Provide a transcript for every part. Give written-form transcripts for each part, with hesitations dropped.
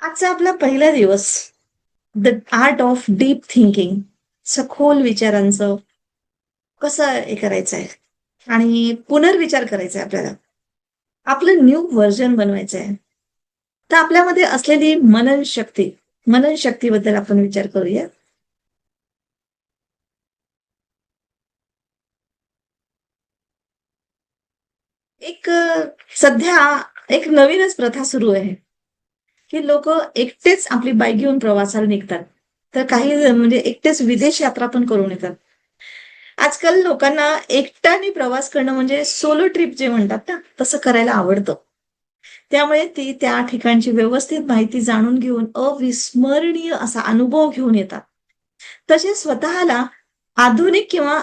आजचा आपला पहिला दिवस. The art of deep thinking. सखोल विचारांचं कसं हे करायचं आहे आणि पुनर्विचार करायचा आहे आपल्याला. आपलं न्यू व्हर्जन बनवायचं आहे. तर आपल्यामध्ये असलेली मनन शक्तीबद्दल आपण विचार करूया. सध्या एक नवीनच प्रथा सुरू आहे की लोक एकटेच आपली बाईक घेऊन प्रवासाला निघतात. तर काही म्हणजे एकटेच विदेश यात्रा पण करून येतात. आजकाल लोकांना एकट्याने प्रवास करणं म्हणजे सोलो ट्रिप जे म्हणतात ना, तसं करायला आवडतं. त्यामुळे ती त्या ठिकाणची व्यवस्थित माहिती जाणून घेऊन अविस्मरणीय असा अनुभव घेऊन येतात. तसेच स्वतःला आधुनिक किंवा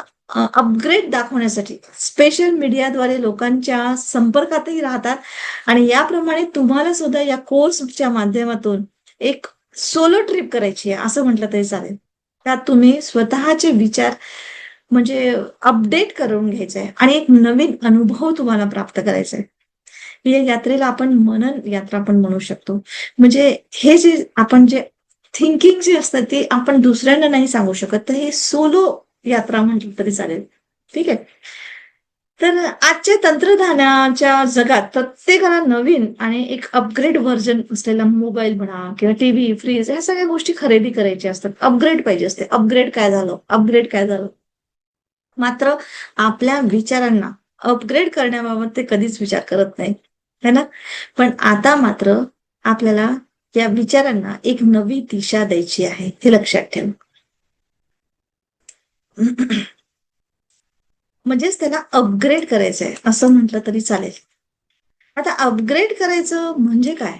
अपग्रेड दाखवण्यासाठी स्पेशल मीडियाद्वारे लोकांच्या संपर्कातही राहतात. आणि याप्रमाणे तुम्हाला सुद्धा या कोर्सच्या माध्यमातून एक सोलो ट्रिप करायची आहे असं म्हटलं तरी चालेल. त्यात तुम्ही स्वतःचे विचार म्हणजे अपडेट करून घ्यायचे आहे आणि एक नवीन अनुभव तुम्हाला प्राप्त करायचा आहे. या यात्रेला आपण मनन यात्रा पण म्हणू शकतो. म्हणजे हे जे आपण जे थिंकिंग जी असतात ती आपण दुसऱ्यांना नाही सांगू शकत. तर हे सोलो यात्रा म्हटलं तरी चालेल. ठीक आहे. तर आजच्या तंत्रज्ञानाच्या जगात प्रत्येकाला नवीन आणि एक अपग्रेड व्हर्जन असलेला मोबाईल म्हणा किंवा टीव्ही, फ्रीज या सगळ्या गोष्टी खरेदी करायच्या असतात. अपग्रेड पाहिजे असते. अपग्रेड काय झालं? अपग्रेड काय झालं? मात्र आपल्या विचारांना अपग्रेड करण्याबाबत ते कधीच विचार करत नाही, है ना? पण आता मात्र आपल्याला या विचारांना एक नवी दिशा द्यायची आहे, हे लक्षात ठेव. म्हणजेच त्याला अपग्रेड करायचं आहे असं म्हटलं तरी चालेल. आता अपग्रेड करायचं म्हणजे काय?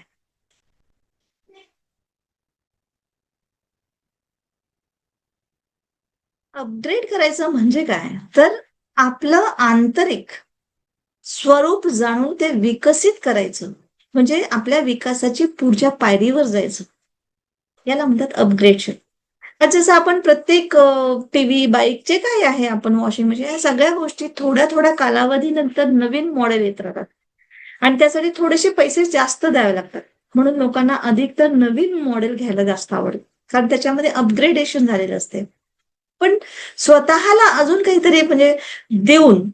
अपग्रेड करायचं म्हणजे काय? तर आपलं आंतरिक स्वरूप जाणून ते विकसित करायचं. म्हणजे आपल्या विकासाची पुढच्या पायरीवर जायचं. याला म्हणतात अपग्रेडेशन. जसं आपण प्रत्येक टीव्ही, बाईक जे काही आहे, आपण वॉशिंग मशीन, या सगळ्या गोष्टी थोड्या-थोड्या कालावधीनंतर नवीन मॉडेल येत राहतात. आणि त्यासाठी थोडेसे पैसे जास्त द्यावे लागतात. म्हणून लोकांना अधिकतर नवीन मॉडेल घ्यायला जास्त आवडतं. कारण त्याच्यामध्ये अपग्रेडेशन झालेलं असते. पण स्वतःला अजून काहीतरी म्हणजे देऊन,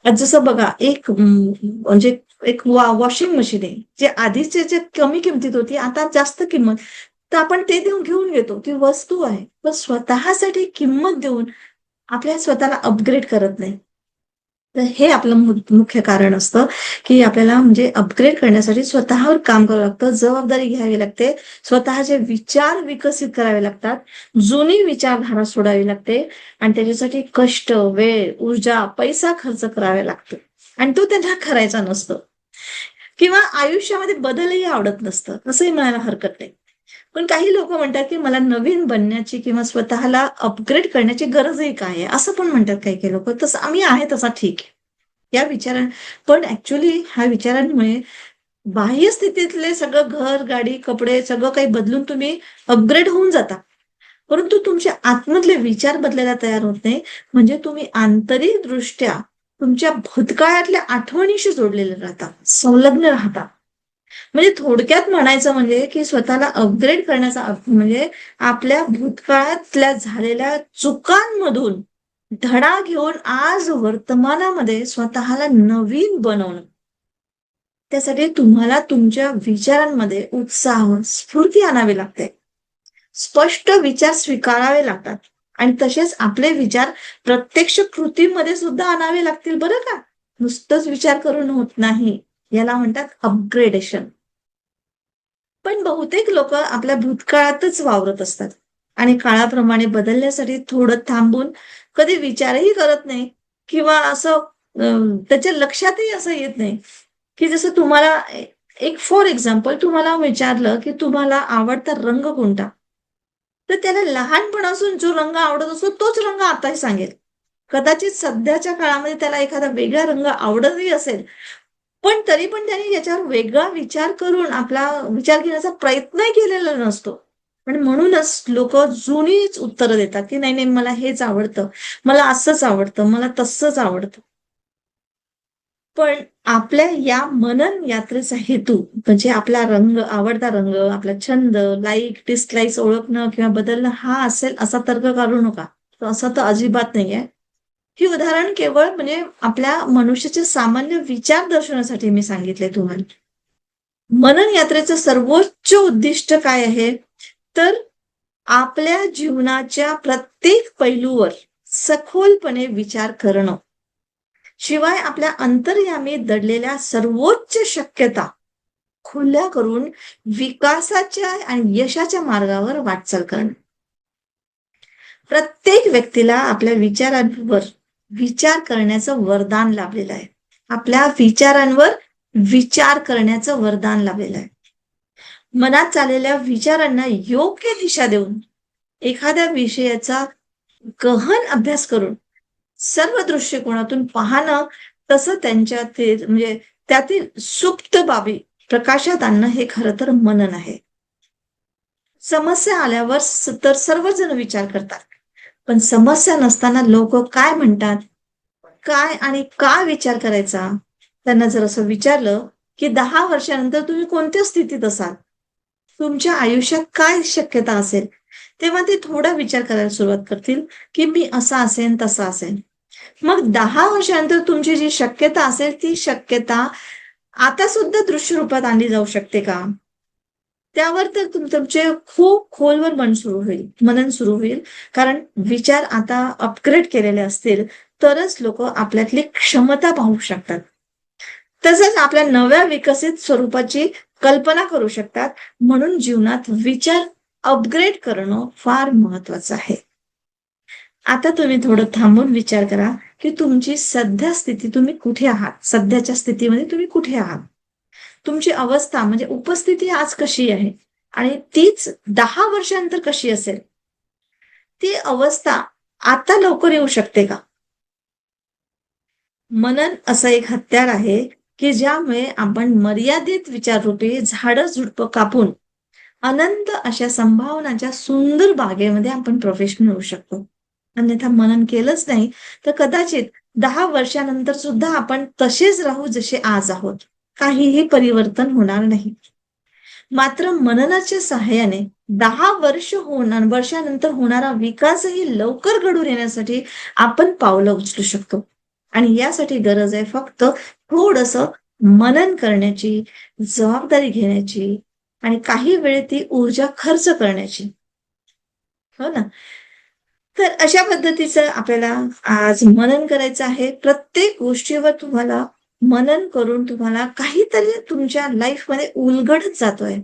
जसं बघा म्हणजे एक वॉशिंग मशीन आहे, जे आधीचे जे कमी किमतीत होती, आता जास्त किंमत. तर आपण ते देऊन घेऊन घेतो. ती वस्तू आहे. पण स्वतःसाठी किंमत देऊन आपल्या स्वतःला अपग्रेड करत नाही. तर हे आपलं मुख्य कारण असतं, की आपल्याला म्हणजे अपग्रेड करण्यासाठी स्वतःवर काम करावं लागतं, जबाबदारी घ्यावी लागते, स्वतःचे विचार विकसित करावे लागतात, जुनी विचारधारा सोडावी लागते आणि त्याच्यासाठी कष्ट, वेळ, ऊर्जा, पैसा खर्च करावे लागतो. आणि तो त्यांना करायचा नसतो. किंवा आयुष्यामध्ये बदलही आवडत नसतं, असंही म्हणायला हरकत नाही. पण काही लोक म्हणतात की मला नवीन बनण्याची किंवा स्वतःला अपग्रेड करण्याची गरजही काय आहे, असं पण म्हणतात काही काही लोक. तसं आम्ही आहे तसा ठीक आहे या विचारा. पण ऍक्च्युली ह्या विचारांमुळे बाह्य स्थितीतले सगळं घर, गाडी, कपडे सगळं काही बदलून तुम्ही अपग्रेड होऊन जाता. परंतु तुमच्या आतमधले विचार बदलायला तयार होत नाही. म्हणजे तुम्ही आंतरिक दृष्ट्या तुमच्या भूतकाळातल्या आठवणीशी जोडलेले राहता, संलग्न राहता. म्हणजे थोडक्यात म्हणायचं म्हणजे की स्वतःला अपग्रेड करण्याचा अर्थ म्हणजे आपल्या भूतकाळातल्या झालेल्या चुकांमधून धडा घेऊन आज वर्तमानामध्ये स्वतःला नवीन बनवणं. त्यासाठी तुम्हाला तुमच्या विचारांमध्ये उत्साह, स्फूर्ती आणावी लागते. स्पष्ट विचार स्वीकारावे लागतात आणि तसेच आपले विचार प्रत्यक्ष कृतीमध्ये सुद्धा आणावे लागतील बरं का. नुसतंच विचार करून होत नाही. याला म्हणतात अपग्रेडेशन. पण बहुतेक लोक आपल्या भूतकाळातच वावरत असतात आणि काळाप्रमाणे बदलण्यासाठी थोडं थांबून कधी विचारही करत नाही किंवा असं त्याच्या लक्षातही असं येत नाही की जसं तुम्हाला एक फॉर एक्झाम्पल तुम्हाला विचारलं की तुम्हाला आवडता रंग कोणता, तर त्याला लहानपणापासून जो रंग आवडत असतो तोच रंग आताही सांगेल. कदाचित सध्याच्या काळामध्ये त्याला एखादा वेगळा रंग आवडतही असेल, पण तरी पण त्यांनी याच्यावर वेगळा विचार करून आपला विचार घेण्याचा प्रयत्नही केलेला नसतो. पण म्हणूनच लोक जुनीच उत्तरं देतात की नाही नाही, मला हेच आवडतं, मला असंच आवडतं, मला तसंच आवडतं. पण आपल्या या मनन यात्रेचा हेतू म्हणजे आपला रंग, आवडता रंग, आपला छंद, लाईक डिसलाईक्स ओळखणं किंवा बदलणं हा असेल असा तर्क काढू नका. असं तर अजिबात नाहीये. ही उदाहरण केवळ म्हणजे आपल्या मनुष्याचे सामान्य विचार दर्शवण्यासाठी मी सांगितले तुम्हाला. मनन यात्रेचं सर्वोच्च उद्दिष्ट काय आहे? तर आपल्या जीवनाच्या प्रत्येक पैलूवर सखोलपणे विचार करणं. शिवाय आपल्या अंतर्यामी दडलेल्या सर्वोच्च शक्यता खुल्या करून विकासाच्या आणि यशाच्या मार्गावर वाटचाल करणं. प्रत्येक व्यक्तीला आपल्या विचारांवर विचार करण्याचं वरदान लाभलेलं आहे. आपल्या विचारांवर विचार करण्याचं वरदान लाभलेलं आहे. मनात चाललेल्या विचारांना योग्य दिशा देऊन एखाद्या विषयाचा गहन अभ्यास करून सर्व दृष्टिकोनातून पाहणं, तसं त्यांच्यातील म्हणजे त्यातील सुप्त बाबी प्रकाशात आणणं हे खरं तर मनन आहे. समस्या आल्यावर तर सर्वजण विचार करतात. पण समस्या नसताना लोक काय म्हणतात, काय आणि का विचार करायचा? त्यांना जर असं विचारलं, की 10 वर्षानंतर तुम्ही कोणत्या स्थितीत असाल? तुमच्या आयुष्यात काय शक्यता असेल? तेव्हा ते थोडा विचार करायला सुरुवात करतील, की मी असा असेन, तसा असेन. मग 10 वर्षानंतर तुमची जी शक्यता असेल, ती शक्यता आता सुद्धा दृश्य रूपात आणली जाऊ शकते का? त्यावर तर तुमचे खूप खोलवर मनन सुरू होईल. कारण विचार आता अपग्रेड केलेले असतील, तरच लोकं आपल्यातली क्षमता पाहू शकतात. तसंच आपल्या नव्या विकसित स्वरूपाची कल्पना करू शकतात. म्हणून जीवनात विचार अपग्रेड करणं फार महत्वाचं आहे. आता तुम्ही थोडं थांबून विचार करा, की तुमची सध्या स्थिती तुम्ही कुठे आहात? सध्याच्या स्थितीमध्ये तुम्ही कुठे आहात? तुमची अवस्था म्हणजे उपस्थिती आज कशी आहे? आणि तीच 10 वर्षानंतर कशी असेल? ती अवस्था आता लवकर येऊ शकते का? मनन असं एक हत्यार आहे, की ज्यामुळे आपण मर्यादित विचाररूपी झाडं-झुडपं कापून अनंत अशा संभावनाच्या सुंदर बागेमध्ये आपण प्रवेश मिळवू शकतो. अन्यथा मनन केलंच नाही, तर कदाचित 10 वर्षानंतर सुद्धा आपण तसेच राहू जसे आज आहोत. काहीही परिवर्तन होणार नाही. मात्र मननाच्या सहाय्याने 10 वर्षानंतर होणारा विकासही लवकर घडून येण्यासाठी आपण पावलं उचलू शकतो. आणि यासाठी गरज आहे फक्त थोडंसं मनन करण्याची, जबाबदारी घेण्याची आणि काही वेळ ती ऊर्जा खर्च करण्याची. हो ना? तर अशा पद्धतीचं आपल्याला आज मनन करायचं आहे. प्रत्येक गोष्टीवर तुम्हाला मनन करून तुम्हाला काहीतरी तुमच्या लाईफमध्ये उलगडत जातोय.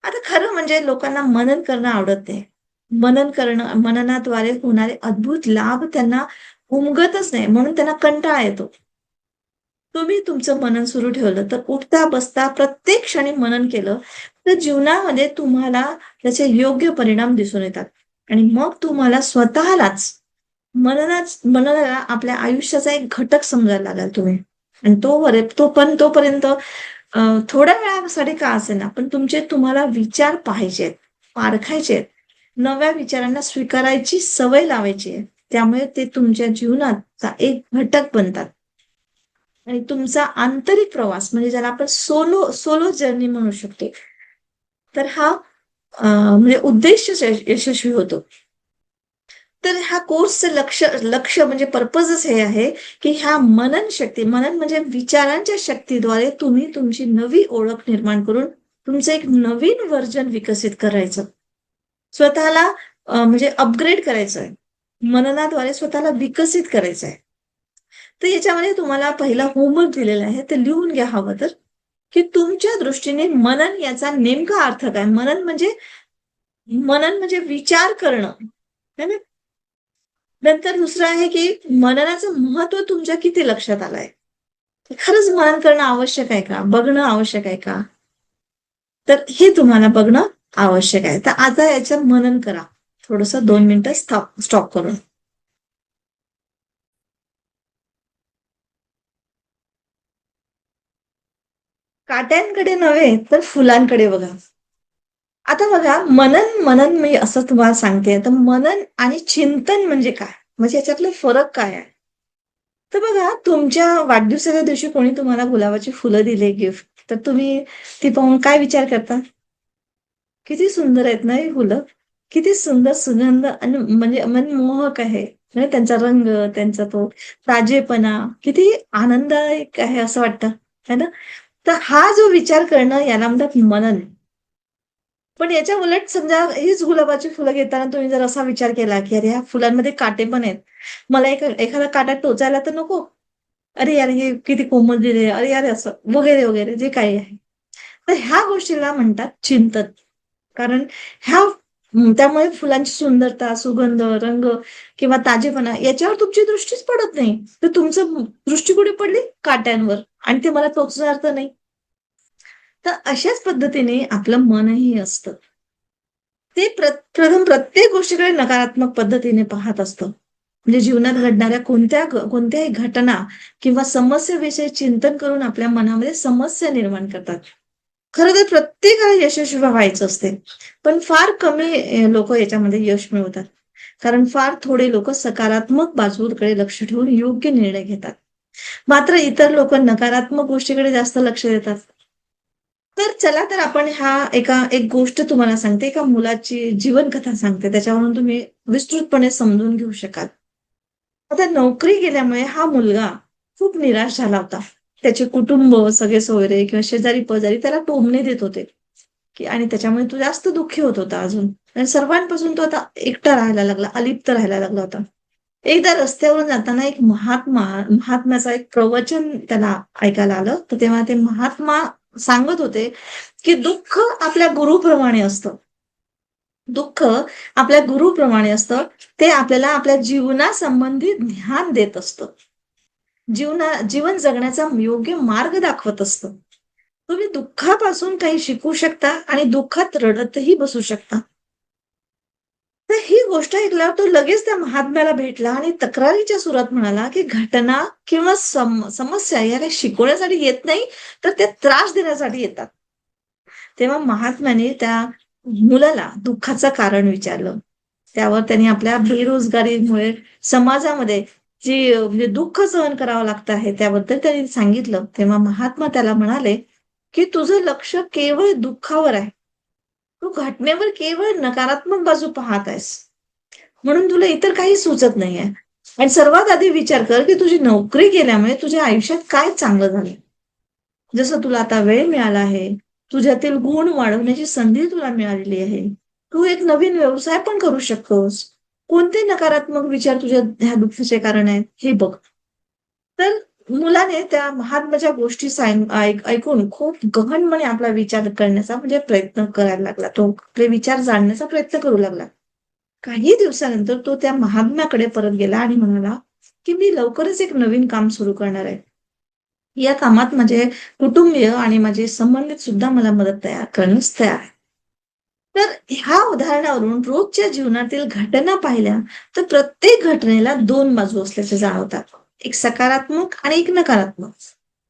आता खरं म्हणजे लोकांना मनन करणं आवडत नाही. मननाद्वारे होणारे अद्भुत लाभ त्यांना उमगतच नाही. म्हणून त्यांना कंटाळा येतो. तुम्ही तुमचं मनन सुरू ठेवलं तर उठता-बसता प्रत्येक क्षणी मनन केलं, तर जीवनामध्ये तुम्हाला त्याचे योग्य परिणाम दिसून येतात. आणि मग तुम्हाला स्वतःलाच मननाला आपल्या आयुष्याचा एक घटक समजायला लागाल तुम्ही. आणि तोपर्यंत थोड्या वेळासाठी का असेना, पण तुम्हाला विचार पाहिजेत, पारखायचेत. नव्या विचारांना स्वीकारायची सवय लावायची आहे. त्यामुळे ते तुमच्या जीवनाचा एक घटक बनतात. आणि तुमचा आंतरिक प्रवास म्हणजे ज्याला आपण सोलो सोलो जर्नी म्हणू शकतो. तर हा म्हणजे उद्देश यशस्वी होतो. तर ह्या कोर्सचं लक्ष म्हणजे पर्पजच हे आहे, की ह्या मनन म्हणजे विचारांच्या शक्तीद्वारे तुम्ही तुमची नवी ओळख निर्माण करून तुमचं एक नवीन व्हर्जन विकसित करायचं. स्वतःला म्हणजे अपग्रेड करायचंय. मननाद्वारे स्वतःला विकसित करायचंय. तर याच्यामध्ये तुम्हाला पहिला होमवर्क दिलेला आहे, ते लिहून घ्या हवं तर, की तुमच्या दृष्टीने मनन याचा नेमका अर्थ काय? मनन म्हणजे विचार करणं. है ना? नंतर दुसरं आहे, की मननाचं महत्त्व तुमच्या किती लक्षात आलंय? खरंच मनन करणं आवश्यक आहे का? बघणं आवश्यक आहे का? तर हे तुम्हाला बघणं आवश्यक आहे. तर आता याचं मनन करा. थोडंसं 2 मिनिटं स्टॉप करून. काट्यांकडे नव्हे, तर फुलांकडे बघा. आता बघा, मनन मी असं तुम्हाला सांगते. तर मनन आणि चिंतन म्हणजे काय? म्हणजे याच्यातले फरक काय आहे? तर बघा, तुमच्या वाढदिवसाच्या दिवशी कोणी तुम्हाला गुलाबाची फुलं दिले गिफ्ट, तर तुम्ही ती पाहून काय विचार करता? किती सुंदर आहेत ना ही फुलं. किती सुंदर सुगंध आणि म्हणजे मनमोहक आहे. म्हणजे त्यांचा रंग, त्यांचा तो ताजेपणा किती आनंददायक आहे असं वाटतं, है ना? तर हा जो विचार करणं याला म्हणतात मनन. पण याच्या उलट समजा हीच गुलाबाची फुलं घेताना तुम्ही जर असा विचार केला, की अरे ह्या फुलांमध्ये काटे पण आहेत. मला एखादा काटा टोचायला तर नको. अरे यार, हे किती कोमल दिले. अरे यार असं वगैरे, वगैरे जे काही आहे. तर ह्या गोष्टीला म्हणतात चिंतन. कारण त्यामुळे फुलांची सुंदरता, सुगंध, रंग किंवा ताजेपणा याच्यावर तुमची दृष्टीच पडत नाही. तर तुमचं दृष्टी कुठे पडली? काट्यांवर. आणि ते मला टोचणार तर नाही. तर अशाच पद्धतीने आपलं मनही असतं. ते प्रथम प्रत्येक गोष्टीकडे नकारात्मक पद्धतीने पाहत असतं. म्हणजे जीवनात घडणाऱ्या कोणत्याही घटना किंवा समस्येविषयी चिंतन करून आपल्या मनामध्ये समस्या निर्माण करतात. खरं तर प्रत्येकाला यशस्वी व्हायचं असते. पण फार कमी लोक याच्यामध्ये यश मिळवतात. कारण फार थोडे लोक सकारात्मक बाजूकडे लक्ष ठेवून योग्य निर्णय घेतात. मात्र इतर लोक नकारात्मक गोष्टीकडे जास्त लक्ष देतात. तर चला तर आपण एक गोष्ट तुम्हाला सांगते. एका मुलाची जीवनकथा सांगते. त्याच्यावरून तुम्ही विस्तृतपणे समजून घेऊ शकाल. आता नोकरी गेल्यामुळे हा मुलगा खूप निराश झाला होता. त्याचे कुटुंब, सगळे सोयरे किंवा शेजारी-पाजारी त्याला टोमणे देत होते, की आणि त्याच्यामुळे तो जास्त दुःखी होत होता अजून. आणि सर्वांपासून तो आता एकटा राहायला लागला, अलिप्त राहायला लागला होता. एकदा रस्त्यावरून जाताना एक महात्म्याचा एक प्रवचन त्याला ऐकायला आलं. तर तेव्हा ते महात्मा सांगत होते, की दुःख आपल्या गुरुप्रमाणे असतं. दुःख आपल्या गुरुप्रमाणे असतं. ते आपल्याला आपल्या जीवनासंबंधी ज्ञान देत असतं. जीवन जगण्याचा योग्य मार्ग दाखवत असतं. तुम्ही दुःखापासून काही शिकू शकता आणि दुःखात रडतही बसू शकता. तर ही गोष्ट ऐकल्यावर तो लगेच त्या महात्म्याला भेटला आणि तक्रारीच्या सुरात म्हणाला, की घटना किंवा समस्या याला शिकवण्यासाठी येत नाही, तर ते त्रास देण्यासाठी येतात. तेव्हा महात्म्याने त्या मुलाला दुःखाचं कारण विचारलं. त्यावर त्यांनी आपल्या बेरोजगारीमुळे समाजामध्ये म्हणजे दुःख सहन करावं लागतं आहे त्याबद्दल त्यांनी सांगितलं. तेव्हा महात्मा त्याला म्हणाले, की तुझं लक्ष केवळ दुःखावर आहे. तू घटनेवर केवळ नकारात्मक बाजू पाहत आहेस. म्हणून तुला इतर काही सुचत नाहीये. आणि सर्वात आधी विचार कर, की तुझी नोकरी गेल्यामुळे तुझ्या आयुष्यात काय चांगलं झालं. जसं तुला आता वेळ मिळाला आहे, तुझ्यातील गुण वाढवण्याची संधी तुला मिळालेली आहे. तू एक नवीन व्यवसाय पण करू शकतोस. कोणते नकारात्मक विचार तुझ्या ह्या दुःखाचे कारण आहेत हे बघ. तर मुलाने त्या महात्म्याच्या गोष्टी ऐकून खूप गहनपणे आपला विचार करण्याचा म्हणजे प्रयत्न करायला लागला. तो आपले विचार जाणण्याचा प्रयत्न करू लागला. काही दिवसानंतर तो त्या महात्म्याकडे परत गेला आणि म्हणाला, की मी लवकरच एक नवीन काम सुरू करणार आहे. या कामात माझे कुटुंबीय आणि माझे संबंधित सुद्धा मला मदत करण्यास तयार आहे. तर ह्या उदाहरणावरून रोजच्या जीवनातील घटना पाहिल्या तर प्रत्येक घटनेला दोन बाजू असल्याचे जाणवतात. एक सकारात्मक आणि एक नकारात्मक.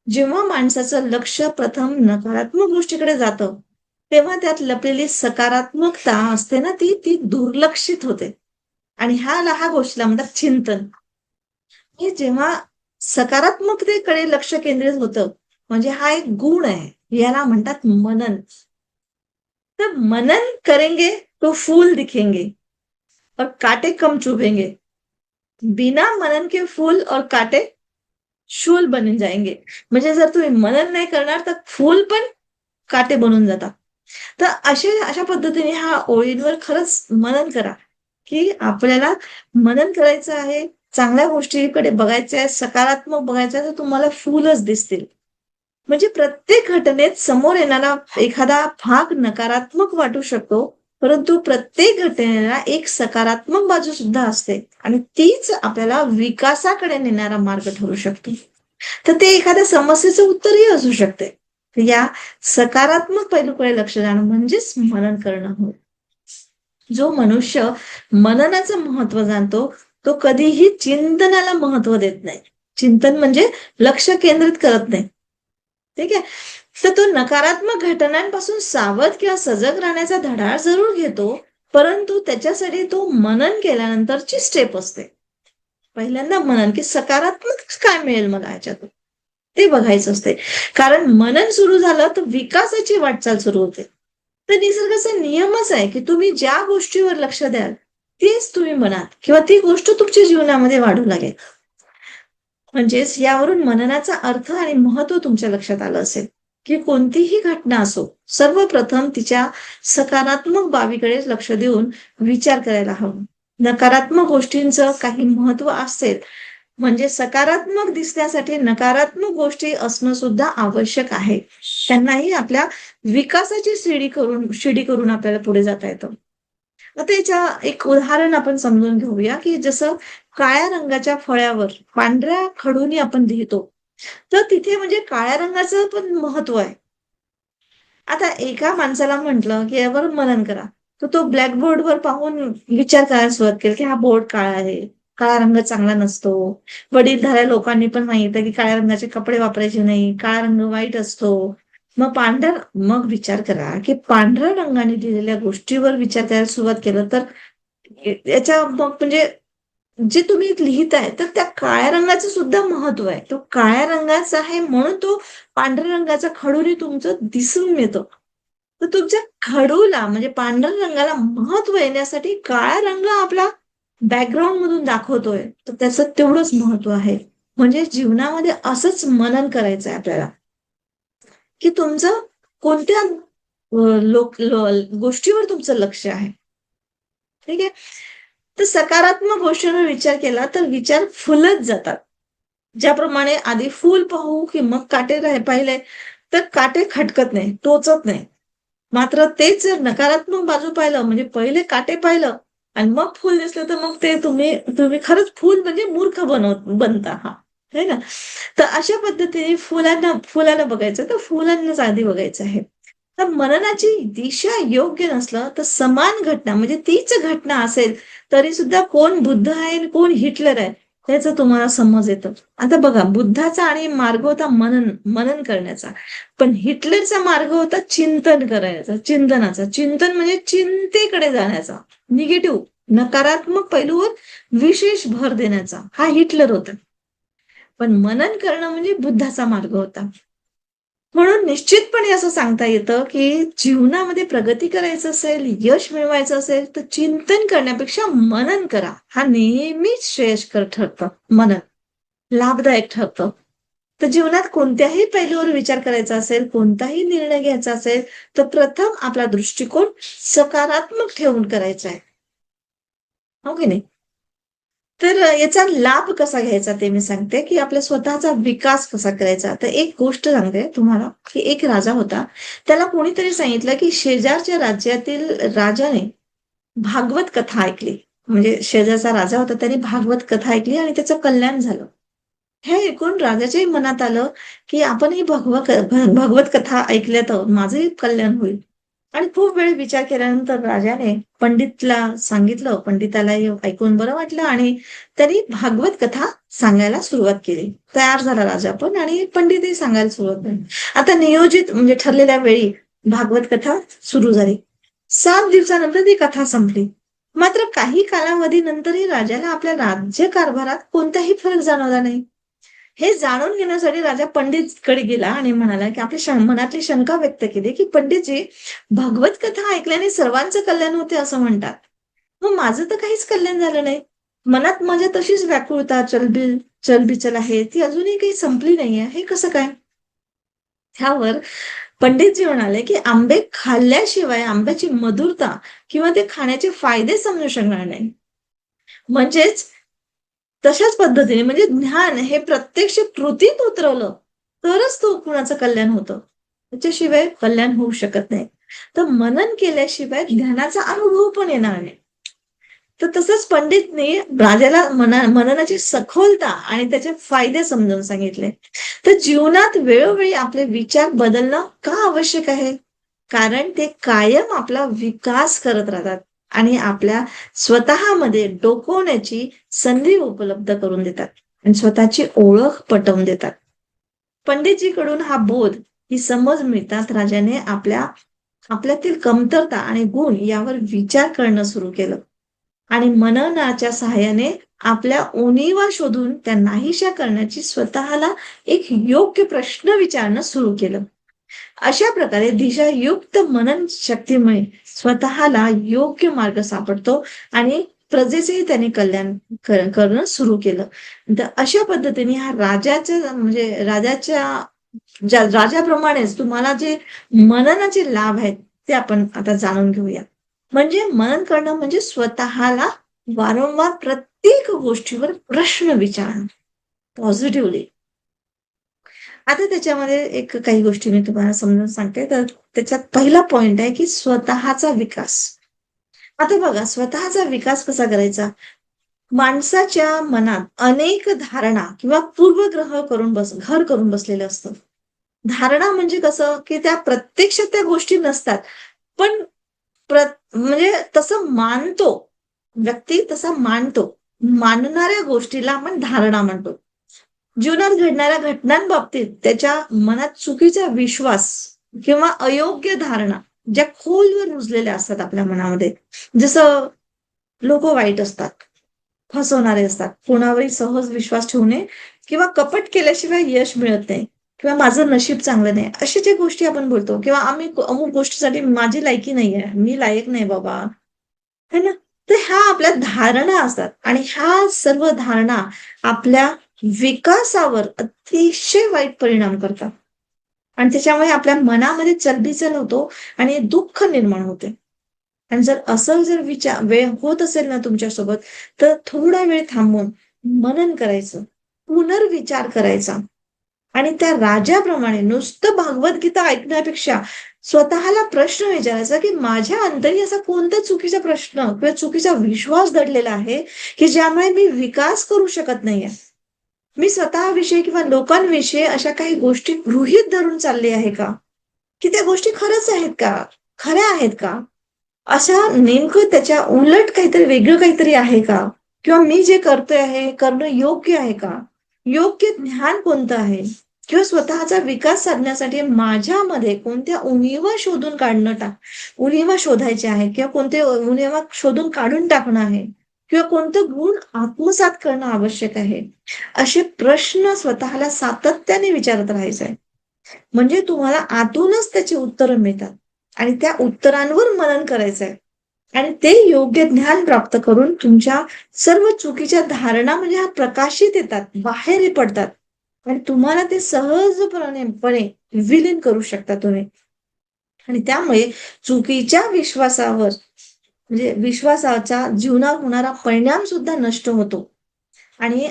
जेव्हा माणसाचं लक्ष प्रथम नकारात्मक गोष्टीकडे जातं, तेव्हा त्यात लपलेली सकारात्मकता असते ना ती दुर्लक्षित होते. आणि ह्या गोष्टीला म्हणतात चिंतन. हे जेव्हा सकारात्मकतेकडे लक्ष केंद्रित होतं, म्हणजे हा एक गुण आहे. याला म्हणतात मनन. तर मनन करेंगे तो फूल दिखेंगे और कांटे कम चुभेंगे. बिना मनन के फूल और कांटे शूल बनून जाएंगे. म्हणजे जर तुम्ही मनन नाही करणार तर फूल पण काटे बनून जातात. तर अशा पद्धतीने ह्या ओळींवर खरंच मनन करा, की आपल्याला मनन करायचं आहे, चांगल्या गोष्टीकडे बघायचं आहे, सकारात्मक बघायचं आहे, तर तुम्हाला फुलच दिसतील. म्हणजे प्रत्येक घटनेत समोर येणारा एखादा भाग नकारात्मक वाटू शकतो, परंतु प्रत्येक घटनेला एक सकारात्मक बाजू सुद्धा असते आणि तीच आपल्याला विकासाकडे नेणारा मार्ग ठरू शकतो. तर ते एखाद्या समस्येचं उत्तरही असू शकते. या सकारात्मक पैलूकडे लक्ष देणं म्हणजेच मनन करणं होय. जो मनुष्य मननाचं महत्व जाणतो, तो कधीही चिंतनाला महत्व देत नाही. चिंतन म्हणजे लक्ष केंद्रित करत नाही. ठीक आहे. तर तो नकारात्मक घटनांपासून सावध किंवा सजग राहण्याचा धडा जरूर घेतो, परंतु त्याच्यासाठी तो मनन केल्यानंतरची स्टेप असते. पहिल्यांदा मनन, की सकारात्मक काय मिळेल मला ह्याच्यातून, ते बघायचं असते. कारण मनन सुरू झालं तर विकासाची वाटचाल सुरू होते. तर निसर्गाचा नियमच आहे, की तुम्ही ज्या गोष्टीवर लक्ष द्याल, तीच तुम्ही मनात किंवा ती गोष्ट तुमच्या जीवनामध्ये वाढू लागेल. म्हणजेच यावरून मननाचा अर्थ आणि महत्व तुमच्या लक्षात आलं असेल, की कोणतीही घटना असो, सर्वप्रथम तिच्या सकारात्मक बाबीकडे लक्ष देऊन विचार करायला हवा. नकारात्मक गोष्टींचं काही महत्व असेल, म्हणजे सकारात्मक दिसण्यासाठी नकारात्मक गोष्टी असणं सुद्धा आवश्यक आहे. त्यांनाही आपल्या विकासाची शिडी करून आपल्याला पुढे जाता येतं. आता याच्या एक उदाहरण आपण समजून घेऊया, की जसं काळ्या रंगाच्या फळ्यावर पांढऱ्या खडूनी आपण लिहितो, तर तिथे म्हणजे काळ्या रंगाचं पण महत्व आहे. आता एका माणसाला म्हटलं, की यावर मनन करा. तर तो ब्लॅकबोर्डवर पाहून विचार करायला सुरुवात केली, की हा बोर्ड काळा आहे. काळा रंग चांगला नसतो. वडीलधाऱ्या लोकांनी पण सांगितलं, की काळ्या रंगाचे कपडे वापरायचे नाही. काळा रंग वाईट असतो. मग विचार करा, की पांढऱ्या रंगाने लिहिलेल्या गोष्टीवर विचार करायला सुरुवात केलं तर याच्या मग म्हणजे जे तुम्ही लिहिताय, तर त्या काळ्या रंगाचं सुद्धा महत्व आहे. तो काळ्या रंगाचा आहे म्हणून तो पांढऱ्या रंगाचा खडूनी तुमचं दिसून येतो. तर तुमच्या खडूला म्हणजे पांढऱ्या रंगाला महत्व येण्यासाठी काळा रंग आपला बॅकग्राऊंड मधून दाखवतोय. तर त्याचं तेवढंच महत्व आहे. म्हणजे जीवनामध्ये असंच मनन करायचं आहे आपल्याला, की तुमचं कोणत्या गोष्टीवर तुमचं लक्ष आहे. ठीक आहे? तर सकारात्मक गोष्टींवर विचार केला तर विचार फुलत जातात. ज्याप्रमाणे आधी फूल पाहू की मग काटे पाहिले तर काटे खटकत नाही, टोचत नाही. मात्र तेच जर नकारात्मक बाजू पाहिलं म्हणजे पहिले काटे पाहिलं आणि मग फूल दिसलं तर मग ते तुम्ही तुम्ही खरंच फूल म्हणजे मूर्ख बनता हा. है ना? तर अशा पद्धतीने फुलाला बघायचं तर फुलांनाच आधी बघायचं आहे. तर मननाची दिशा योग्य नसलं तर समान घटना म्हणजे तीच घटना असेल तरी सुद्धा कोण बुद्ध आहे आणि कोण हिटलर आहे त्याचं तुम्हाला समज येतं. आता बघा बुद्धाचा आणि मार्ग होता मनन मनन करण्याचा. पण हिटलरचा मार्ग होता चिंतन करायचा, चिंतनाचा. चिंतन म्हणजे चिंतेकडे जाण्याचा. निगेटिव्ह, नकारात्मक पैलूवर विशेष भर देण्याचा. हा हिटलर होता. पण मनन करणं म्हणजे बुद्धाचा मार्ग होता. म्हणून निश्चितपणे असं सांगता येतं, की जीवनामध्ये प्रगती करायचं असेल, यश मिळवायचं असेल, तर चिंतन करण्यापेक्षा मनन करा. हा नेहमीच श्रेयस्कर ठरतं मनन. लाभदायक ठरतं. तर जीवनात कोणत्याही पैलूवर विचार करायचा असेल, कोणताही निर्णय घ्यायचा असेल, तर प्रथम आपला दृष्टिकोन सकारात्मक ठेवून करायचा आहे. हो की नाही? तर याचा लाभ कसा घ्यायचा ते मी सांगते, की आपल्या स्वतःचा विकास कसा करायचा. तर एक गोष्ट सांगते तुम्हाला, की एक राजा होता. त्याला कोणीतरी सांगितलं, की शेजारच्या राज्यातील राजाने भागवत कथा ऐकली. म्हणजे शेजारचा राजा होता त्याने भागवत कथा ऐकली आणि त्याचं कल्याण झालं. हे ऐकून राजाच्याही मनात आलं, की आपणही भगवत कथा ऐकल्या तर माझंही कल्याण होईल. आणि खूप वेळ विचार केल्यानंतर राजाने पंडितला सांगितलं. पंडिताला हे ऐकून बरं वाटलं आणि त्यांनी भागवत कथा सांगायला सुरुवात केली. तयार झाला राजा पण आणि पंडितही सांगायला सुरुवात केली. आता नियोजित म्हणजे ठरलेल्या वेळी भागवत कथा सुरू झाली. 7 दिवसानंतर ती कथा संपली. मात्र काही कालावधीनंतरही राजाला आपल्या राज्यकारभारात कोणताही फरक जाणवला नाही. हे जाणून घेण्यासाठी राजा पंडितकडे गेला आणि म्हणाला, की आपल्या मनातली शंका व्यक्त केली, की पंडितजी, भगवत कथा ऐकल्याने सर्वांचं कल्याण होते असं म्हणतात. मग माझं तर काहीच कल्याण झालं नाही. मनात माझ्या तशीच व्याकुळता, चलबिचल आहे. ती अजूनही काही संपली नाहीये. हे कसं काय? त्यावर पंडितजी म्हणाले, की आंबे खाल्ल्याशिवाय आंब्याची मधुरता किंवा ते खाण्याचे फायदे समजू शकणार नाही. म्हणजेच तशाच पद्धतीने म्हणजे ज्ञान हे प्रत्यक्ष कृतीत उतरवलं, तरच तो कुणाचं कल्याण होतं. त्याच्याशिवाय कल्याण होऊ शकत नाही. तर मनन केल्याशिवाय ज्ञानाचा अनुभव पण येणार नाही. तर तसंच पंडितने राजाला मननाची सखोलता आणि त्याचे फायदे समजावून सांगितले. तर जीवनात वेळोवेळी आपले विचार बदलणं का आवश्यक आहे? कारण ते कायम आपला विकास करत राहतात आणि आपल्या स्वतःमध्ये डोकवण्याची संधी उपलब्ध करून देतात आणि स्वतःची ओळख पटवून देतात. पंडितजीकडून हा बोध, ही समज मिळतात राजाने आपल्यातील कमतरता आणि गुण यावर विचार करणं सुरू केलं आणि मननाच्या सहाय्याने आपल्या उणीवा शोधून त्या नाहीशा करण्याची स्वतःला एक योग्य प्रश्न विचारणं सुरू केलं. अशा प्रकारे दिशायुक्त मनन शक्तीमुळे स्वतःला योग्य मार्ग सापडतो आणि प्रजेचेही त्याने कल्याण करणं सुरू केलं. तर अशा पद्धतीने हा राजाच्या म्हणजे राजाप्रमाणेच तुम्हाला जे मननाचे लाभ आहेत ते आपण आता जाणून घेऊया. म्हणजे मनन करणं म्हणजे स्वतःला वारंवार प्रत्येक गोष्टीवर प्रश्न विचारणं पॉझिटिव्हली. आता त्याच्यामध्ये एक काही गोष्टी मी तुम्हाला समजून सांगते. तर त्याच्यात पहिला पॉइंट आहे की स्वतःचा विकास. आता बघा स्वतःचा विकास कसा करायचा? माणसाच्या मनात अनेक धारणा किंवा पूर्वग्रह घर करून बसलेलं असतं. धारणा म्हणजे कसं, की त्या प्रत्यक्षात त्या गोष्टी नसतात. पण म्हणजे तसं मानतो. व्यक्ती तसा मानतो. मानणाऱ्या गोष्टीला आपण धारणा म्हणतो. जीवनात घडणाऱ्या घटनांबाबतीत त्याच्या मनात चुकीचा विश्वास किंवा अयोग्य धारणा ज्या खोलवर रुजलेल्या असतात आपल्या मनामध्ये. जसं लोक वाईट असतात, फसवणारे असतात, कोणावरही सहज विश्वास ठेवू नये किंवा कपट केल्याशिवाय यश मिळत नाही किंवा माझं नशीब चांगलं नाही, अशा ज्या गोष्टी आपण बोलतो किंवा आम्ही अमुक गोष्टीसाठी माझी लायकी नाहीये, मी लायक नाही बाबा, है ना? तर ह्या आपल्या धारणा असतात आणि ह्या सर्व धारणा आपल्या विकासावर अतिशय वाईट परिणाम करतात आणि त्याच्यामुळे आपल्या मनामध्ये चलबिचल होतो आणि दुःख निर्माण होते. आणि जर असं जर वेळ होत असेल ना तुमच्यासोबत, तर थोडा वेळ थांबून मनन करायचं, पुनर्विचार करायचा आणि त्या राजाप्रमाणे नुसतं भागवत ऐकण्यापेक्षा स्वतःला प्रश्न विचारायचा, की माझ्या अंतरी असा कोणता चुकीचा प्रश्न किंवा चुकीचा विश्वास दडलेला आहे, की ज्यामुळे मी विकास करू शकत नाहीये. मी स्वतःविषयी किंवा लोकांविषयी अशा काही गोष्टी गृहीत धरून चालले आहे का? की त्या गोष्टी खरंच आहेत का? खऱ्या आहेत का? अशा नेमकं त्याच्या उलट काहीतरी वेगळं काहीतरी आहे का? किंवा मी जे करतोय आहे, करणं योग्य आहे का? योग्य ज्ञान कोणतं आहे? किंवा स्वतःचा विकास साधण्यासाठी माझ्यामध्ये कोणत्या उणिवा शोधून उणिवा शोधायच्या आहेत किंवा कोणते उणिवा शोधून काढून टाकणं आहे किंवा कोणतं गुण आत्मसात करणं आवश्यक आहे. असे प्रश्न स्वतःला सातत्याने विचारत राहायचे आहे. म्हणजे तुम्हाला आतूनच त्याची उत्तरं मिळतात आणि त्या उत्तरांवर मनन करायचंय आणि ते योग्य ज्ञान प्राप्त करून तुमच्या सर्व चुकीच्या धारणा म्हणजे हा प्रकाशित येतात, बाहेर पडतात आणि तुम्हाला ते सहजपणे विलीन करू शकता तुम्ही. आणि त्यामुळे चुकीच्या विश्वासावर म्हणजे विश्वासाचा जीवनावर होणारा परिणाम सुद्धा नष्ट होतो आणि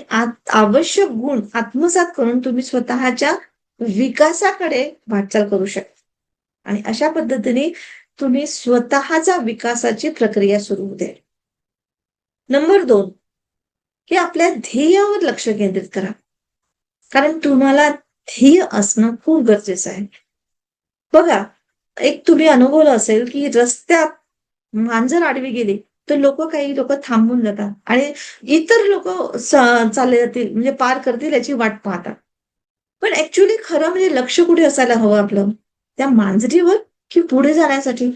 आवश्यक गुण आत्मसात करून तुम्ही स्वतःच्या विकासाकडे वाटचाल करू शकता आणि अशा पद्धतीने तुम्ही स्वतःचा विकासाची प्रक्रिया सुरू होते. नंबर 2, की आपल्या ध्येयावर लक्ष केंद्रित करा. कारण तुम्हाला ध्येय असणं खूप गरजेचं आहे. बघा, एक तुम्ही अनुभवलं असेल, की रस्त्यात मांजर आडवी गेली, तर काही लोक थांबून जातात आणि इतर लोक चालले जातील म्हणजे पार करतील याची वाट पाहतात. पण ऍक्च्युअली खरं म्हणजे लक्ष कुठे असायला हवं आपलं? त्या मांजरीवर की पुढे जाण्यासाठी?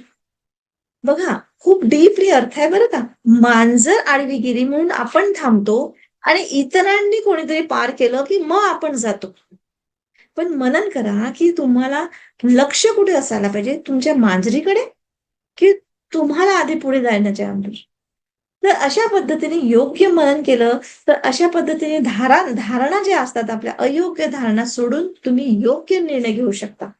बघा, खूप डीपली अर्थ आहे बरं का. मांजर आडवी गेली म्हणून आपण थांबतो आणि इतरांनी कोणीतरी पार केलं, की मग आपण जातो. पण मनन करा, की तुम्हाला लक्ष कुठे असायला पाहिजे? तुमच्या मांजरीकडे की तुम्हाला आधी पुढे जाण्याच्या अगोदर? तर अशा पद्धतीने योग्य मनन केलं, तर अशा पद्धतीने धारणा ज्या असतात आपल्या अयोग्य धारणा सोडून तुम्ही योग्य निर्णय घेऊ शकता.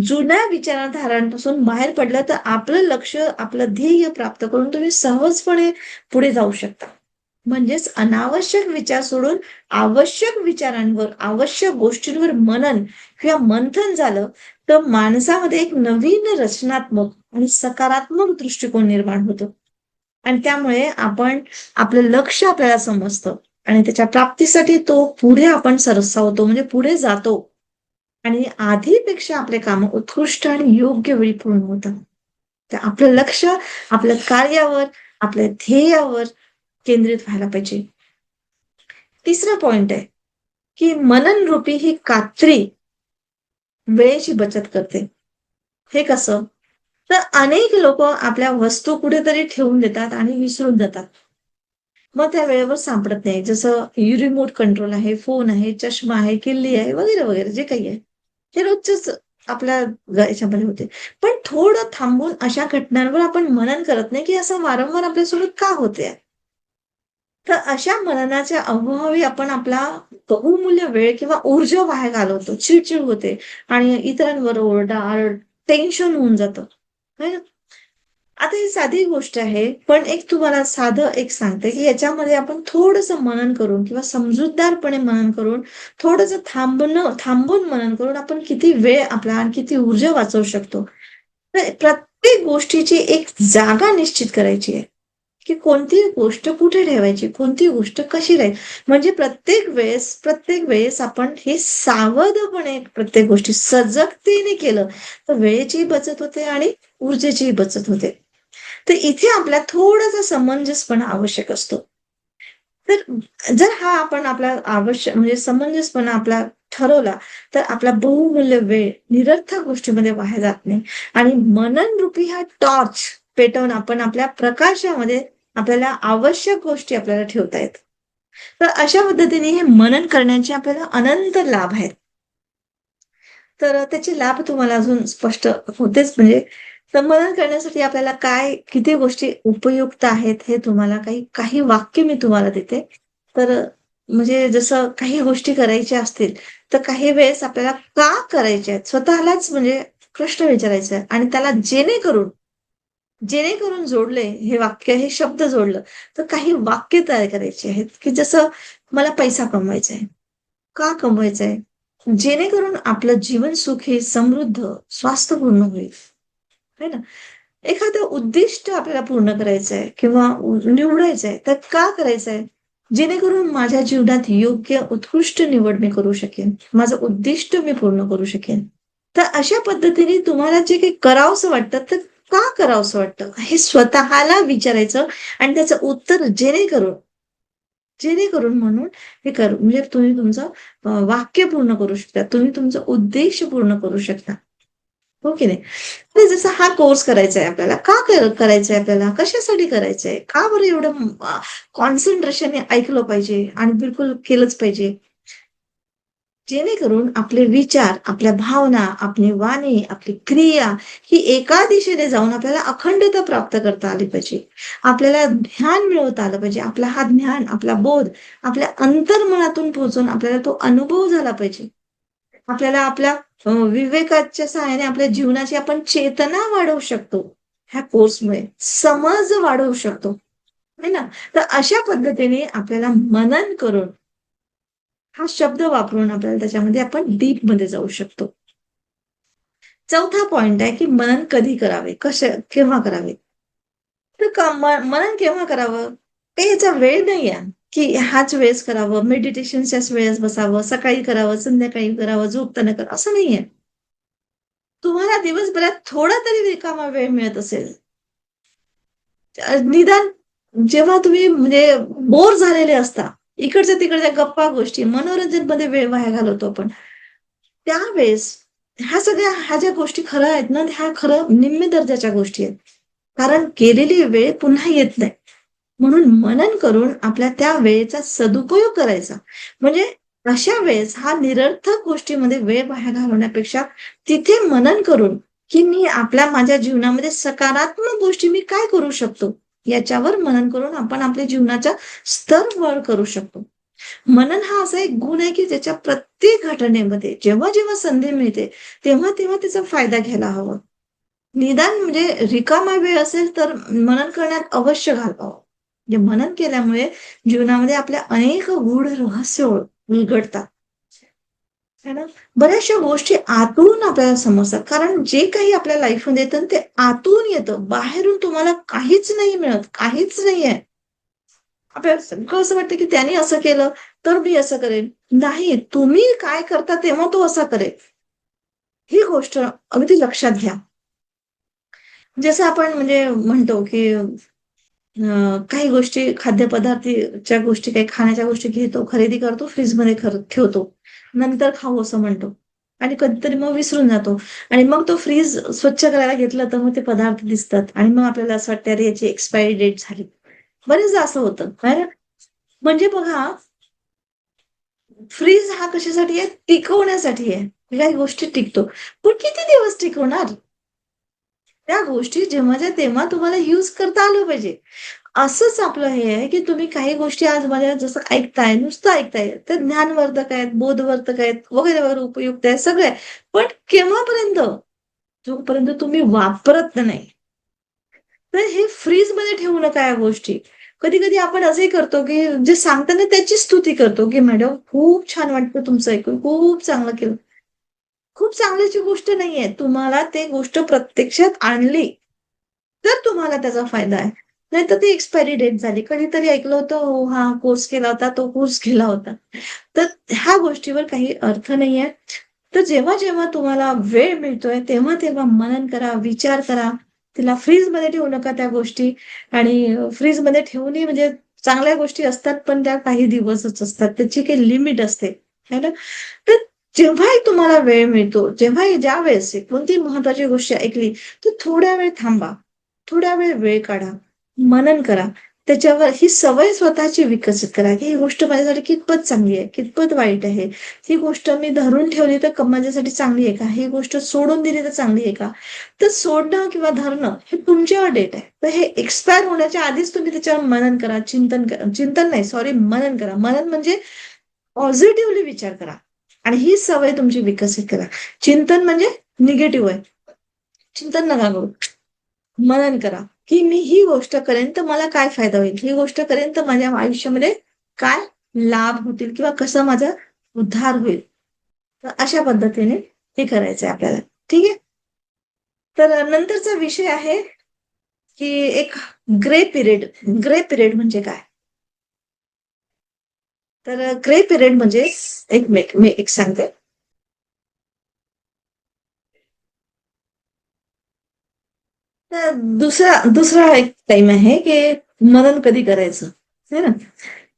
जुन्या विचारधारांपासून बाहेर पडलं तर आपलं लक्ष, आपलं ध्येय प्राप्त करून तुम्ही सहजपणे पुढे जाऊ शकता. म्हणजेच अनावश्यक विचार सोडून आवश्यक विचारांवर, आवश्यक गोष्टींवर मनन किंवा मंथन झालं, तर माणसामध्ये एक नवीन रचनात्मक आणि सकारात्मक दृष्टिकोन निर्माण होतो. आणि त्यामुळे आपलं लक्ष आपल्याला समजतं आणि त्याच्या प्राप्तीसाठी तो पुढे आपण सरसावतो म्हणजे पुढे जातो आणि आधीपेक्षा आपले काम उत्कृष्ट आणि योग्य वेळी पूर्ण होतात. तर आपलं लक्ष आपल्या कार्यावर, आपल्या ध्येयावर केंद्रित व्हायला पाहिजे. तिसरा पॉइंट आहे, की मनन रूपी ही कात्री वेळेची बचत करते. हे कसं? तर अनेक लोक आपल्या वस्तू कुठेतरी ठेवून देतात आणि विसरून जातात. मग त्या वेळेवर सापडत नाही. जसं रिमोट कंट्रोल आहे, फोन आहे, चष्मा आहे, किल्ली आहे, वगैरे वगैरे जे काही आहे. हे रोजच आपल्या याच्यामध्ये होते. पण थोडं थांबून अशा घटनांवर आपण मनन करत नाही, की असं वारंवार आपल्यासोबत का होतंय? तर अशा मननाच्या अभावी आपण आपला बहुमूल्य वेळ किंवा ऊर्जा वाया घालवतो. चिड होते आणि इतरांवर ओरडा-आरड, टेन्शन होऊन जातं. है ना? आता ही साधी गोष्ट आहे, पण एक तुम्हाला साधं एक सांगते, की याच्यामध्ये आपण थोडंसं मनन करून किंवा समजूतदारपणे मनन करून, थोडंसं थांबून मनन करून आपण किती वेळ आपला आणि किती ऊर्जा वाचवू शकतो. तर प्रत्येक गोष्टीची एक जागा निश्चित करायची आहे, की कोणती गोष्ट कुठे ठेवायची, कोणती गोष्ट कशी राहील. म्हणजे प्रत्येक वेळेस आपण हे सावधपणे प्रत्येक गोष्टी सजगतेने केलं, तर वेळेचीही बचत होते आणि ऊर्जेचीही बचत होते. तर इथे आपल्याला थोडासा समंजसपणा आवश्यक असतो. तर जर हा आपण आपला आवश्यक म्हणजे समंजसपणा आपला ठरवला, तर आपला बहुमूल्य वेळ निरर्थक गोष्टीमध्ये वाया जात नाही आणि मननरूपी हा टॉर्च पेटवून आपण आपल्या प्रकाशामध्ये आपल्याला आवश्यक गोष्टी आपल्याला ठेवता येतात. तर अशा पद्धतीने हे मनन करण्याचे आपल्याला अनंत लाभ आहेत. तर त्याचे लाभ तुम्हाला अजून स्पष्ट होतेच म्हणजे संपादन करण्यासाठी आपल्याला किती गोष्टी उपयुक्त आहेत, हे तुम्हाला काही काही वाक्य मी तुम्हाला देते. तर म्हणजे जसं काही गोष्टी करायच्या असतील, तर काही वेळेस आपल्याला का करायच्या आहेत? स्वतःलाच म्हणजे प्रश्न विचारायचा आहे आणि त्याला जेणेकरून जोडले हे वाक्य, हे शब्द जोडलं, तर काही वाक्य तयार करायची आहेत, की जसं मला पैसा कमवायचा आहे. का कमवायचा आहे? जेणेकरून आपलं जीवन सुखी, समृद्ध, स्वास्थ्यपूर्ण होईल. है ना? एखादं उद्दिष्ट आपल्याला पूर्ण करायचं आहे किंवा निवडायचं आहे, तर का करायचं आहे? जेणेकरून माझ्या जीवनात योग्य उत्कृष्ट निवड मी करू शकेन. माझं उद्दिष्ट मी पूर्ण करू शकेन. तर अशा पद्धतीने तुम्हाला जे काही करावसं वाटतं, तर का करावसं वाटतं? हे स्वतःला विचारायचं आणि त्याचं उत्तर जेणेकरून म्हणून हे करू म्हणजे तुम्ही तुमचं वाक्य पूर्ण करू शकता. तुम्ही तुमचा उद्देश पूर्ण करू शकता. हो की नाही? तर जसा हा कोर्स करायचा आहे आपल्याला. का करायचा आहे आपल्याला? कशासाठी करायचं आहे? का बरं एवढं कॉन्सन्ट्रेशनने ऐकलं पाहिजे आणि बिलकुल केलंच पाहिजे? जेणेकरून आपले विचार, आपल्या भावना, आपली वाणी, आपली क्रिया ही एका दिशेने जाऊन आपल्याला अखंडता प्राप्त करता आली पाहिजे. आपल्याला ध्यान मिळवता आलं पाहिजे. आपला हा ज्ञान, आपला बोध आपल्या अंतर्मनातून पोहोचून आपल्याला तो अनुभव झाला पाहिजे. आपल्याला आपल्या विवेकाच्या सहाय्याने आपल्या जीवनाची आपण चेतना वाढवू शकतो. ह्या कोर्समुळे समज वाढवू शकतो. है ना? तर अशा पद्धतीने आपल्याला मनन करून हा शब्द वापरून आपल्याला त्याच्यामध्ये आपण डीपमध्ये जाऊ शकतो. चौथा पॉइंट आहे, की मनन कधी करावे? केव्हा करावे? तर मनन केव्हा करावं? काही याचा वेळ नाहीये, की ह्याच वेळेस करावं, मेडिटेशनच्याच वेळेस बसावं, सकाळी करावं, संध्याकाळी करावं, झोपताना करावं, असं नाहीये. तुम्हाला दिवसभरात थोडा तरी रिकामा वेळ मिळत असेल, निदान जेव्हा तुम्ही म्हणजे बोर झालेले असता, इकडच्या-तिकडच्या गप्पा गोष्टी, मनोरंजनमध्ये वेळ वाया घालवतो आपण. त्यावेळेस ह्या ज्या गोष्टी खऱ्या आहेत ना, ह्या खरं निम्न दर्जाच्या गोष्टी आहेत. कारण केलेली वेळ पुन्हा येत नाही. म्हणून मनन करून आपल्या त्या वेळेचा सदुपयोग करायचा. म्हणजे अशा वेळेस हा निरर्थक गोष्टीमध्ये वेळ वाया घालवण्यापेक्षा तिथे मनन करून, की माझ्या जीवनामध्ये सकारात्मक गोष्टी मी काय करू शकतो? याच्यावर मनन करून आपण आपल्या जीवनाचा स्तर वर करू शकतो. मनन हा असा एक गुण आहे, की ज्याच्या प्रत्येक घटनेमध्ये जेव्हा संधी मिळते, तेव्हा त्याचा फायदा घ्यायला हवा. निदान म्हणजे रिकामा वेळ असेल तर मनन करण्यात अवश्य घालवावं. म्हणजे मनन केल्यामुळे जीवनामध्ये आपल्या अनेक गूढ रहस्य उलगडतात. है ना? बऱ्याचशा गोष्टी आतून आपल्याला समजतात. कारण जे काही आपल्या लाईफमध्ये येतं ते आतून येतं. बाहेरून तुम्हाला काहीच नाही मिळत. काहीच नाहीये. आपल्याला सगळं असं वाटतं, की त्याने असं केलं, तर मी असं करेन. नाही, तुम्ही काय करता तेव्हा तो असा करेल. ही गोष्ट अगदी लक्षात घ्या. जसं आपण म्हणजे म्हणतो, की काही गोष्टी खाद्यपदार्थाच्या गोष्टी, काही खाण्याच्या गोष्टी घेतो, खरेदी करतो, फ्रिजमध्ये ठेवतो. नंतर खाऊ असं म्हणतो आणि कधीतरी मग विसरून जातो आणि मग तो फ्रीज स्वच्छ करायला घेतलं, तर मग ते पदार्थ दिसतात आणि मग आपल्याला असं वाटतं, "अरे, याची एक्सपायरी डेट झाली." बरेचदा असं होतं, आहे ना? म्हणजे बघा, फ्रीज हा कशासाठी आहे? टिकवण्यासाठी आहे. काही गोष्टी टिकतो. पण किती दिवस टिकवणार? त्या गोष्टी जेव्हाच्या तेव्हा तुम्हाला यूज करता आलं पाहिजे. असंच आपलं हे आहे, की तुम्ही काही गोष्टी आज माझ्या जसं ऐकताय, नुसतं ऐकताय, तर ज्ञानवर्धक आहेत, बोधवर्धक आहेत, वगैरे, वगैरे उपयुक्त आहेत, सगळे आहे. पण केव्हापर्यंत? जोपर्यंत तुम्ही वापरत नाही. तर हे फ्रीजमध्ये ठेवू नका या गोष्टी. कधी-कधी आपण असंही करतो, की जे सांगताना त्याची स्तुती करतो, की "मॅडम खूप छान वाटतं तुमचं ऐकून, खूप चांगलं केलं." खूप चांगल्याची गोष्ट नाहीये. तुम्हाला ते गोष्ट प्रत्यक्षात आणली, तर तुम्हाला त्याचा फायदा आहे. नाहीतर ती एक्सपायरी डेट झाली. कधीतरी ऐकलं होतं, "हो, हा कोर्स केला होता, तो कोर्स केला होता." तर ह्या गोष्टीवर काही अर्थ नाहीये. तर जेव्हा-जेव्हा तुम्हाला वेळ मिळतोय, तेव्हा-तेव्हा मनन करा, विचार करा. तिला फ्रीजमध्ये ठेवू नका त्या गोष्टी आणि फ्रीजमध्ये ठेवूनही म्हणजे चांगल्या गोष्टी असतात, पण त्या काही दिवसच असतात. त्याची काही लिमिट असते, है ना? तर जेव्हाही तुम्हाला वेळ मिळतो, जेव्हाही ज्यावेळेस कोणतीही महत्त्वाची गोष्ट ऐकली, तर थोड्या वेळ थांबा. थोड्या वेळ वेळ काढा. मनन करा. त्याच्यावर ही सवय स्वतःची विकसित करा, की ही गोष्ट माझ्यासाठी कितपत चांगली आहे, कितपत वाईट आहे. ही गोष्ट मी धरून ठेवली तर माझ्यासाठी चांगली आहे का? ही गोष्ट सोडून दिली तर चांगली आहे का? तर सोडणं किंवा धरणं हे तुमच्यावर डेट आहे. तर हे एक्सपायर होण्याच्या आधीच तुम्ही त्याच्यावर मनन करा, चिंतन करा. चिंतन नाही, सॉरी, मनन करा. मनन म्हणजे पॉझिटिव्हली विचार करा आणि ही सवय तुमची विकसित करा. चिंतन म्हणजे निगेटिव्ह आहे. चिंतन नका करू. मनन करा, की मी ही गोष्ट करेन तर मला काय फायदा होईल? ही गोष्ट करेन तर माझ्या आयुष्यामध्ये काय लाभ होतील किंवा कसा माझा उद्धार होईल? तर अशा पद्धतीने हे करायचंय आपल्याला. ठीक आहे? तर नंतरचा विषय आहे, की एक ग्रे पिरियड. ग्रे पिरियड म्हणजे काय? तर ग्रे पिरियड म्हणजे एक मिनिट मी एक सांगते. तर दुसरा दुसरा एक टाईम आहे, की मनन कधी करायचं, है ना?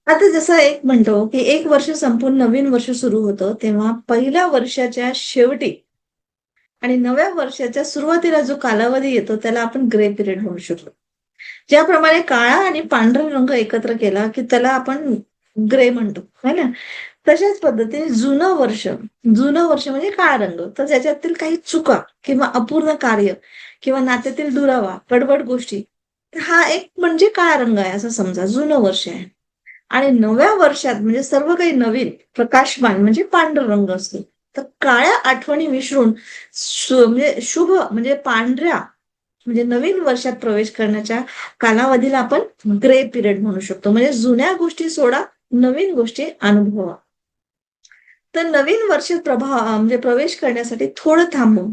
आता जसं एक म्हणतो, की 1 वर्ष संपून नवीन वर्ष सुरू होतं, तेव्हा पहिल्या वर्षाच्या शेवटी आणि नव्या वर्षाच्या सुरुवातीला जो कालावधी येतो, त्याला आपण ग्रे पिरियड म्हणू शकतो. ज्याप्रमाणे काळा आणि पांढरा रंग एकत्र केला, की त्याला आपण ग्रे म्हणतो, है ना? तशाच पद्धतीने जुनं वर्ष म्हणजे काळा रंग. तर त्याच्यातील काही चुका किंवा अपूर्ण कार्य किंवा नात्यातील दुरावा, गडबड गोष्टी, तर हा एक म्हणजे काळा रंग आहे असं समजा, जुनं वर्ष आहे. आणि नव्या वर्षात म्हणजे सर्व काही नवीन, प्रकाशमान म्हणजे पांढरा रंग असतो. तर काळ्या आठवणी विसरून म्हणजे शुभ म्हणजे पांढऱ्या म्हणजे नवीन वर्षात प्रवेश करण्याच्या कालावधीला आपण ग्रे पिरियड म्हणू शकतो. म्हणजे जुन्या गोष्टी सोडा, नवीन गोष्टी अनुभवा. तर नवीन वर्षात म्हणजे प्रवेश करण्यासाठी थोडं थांबून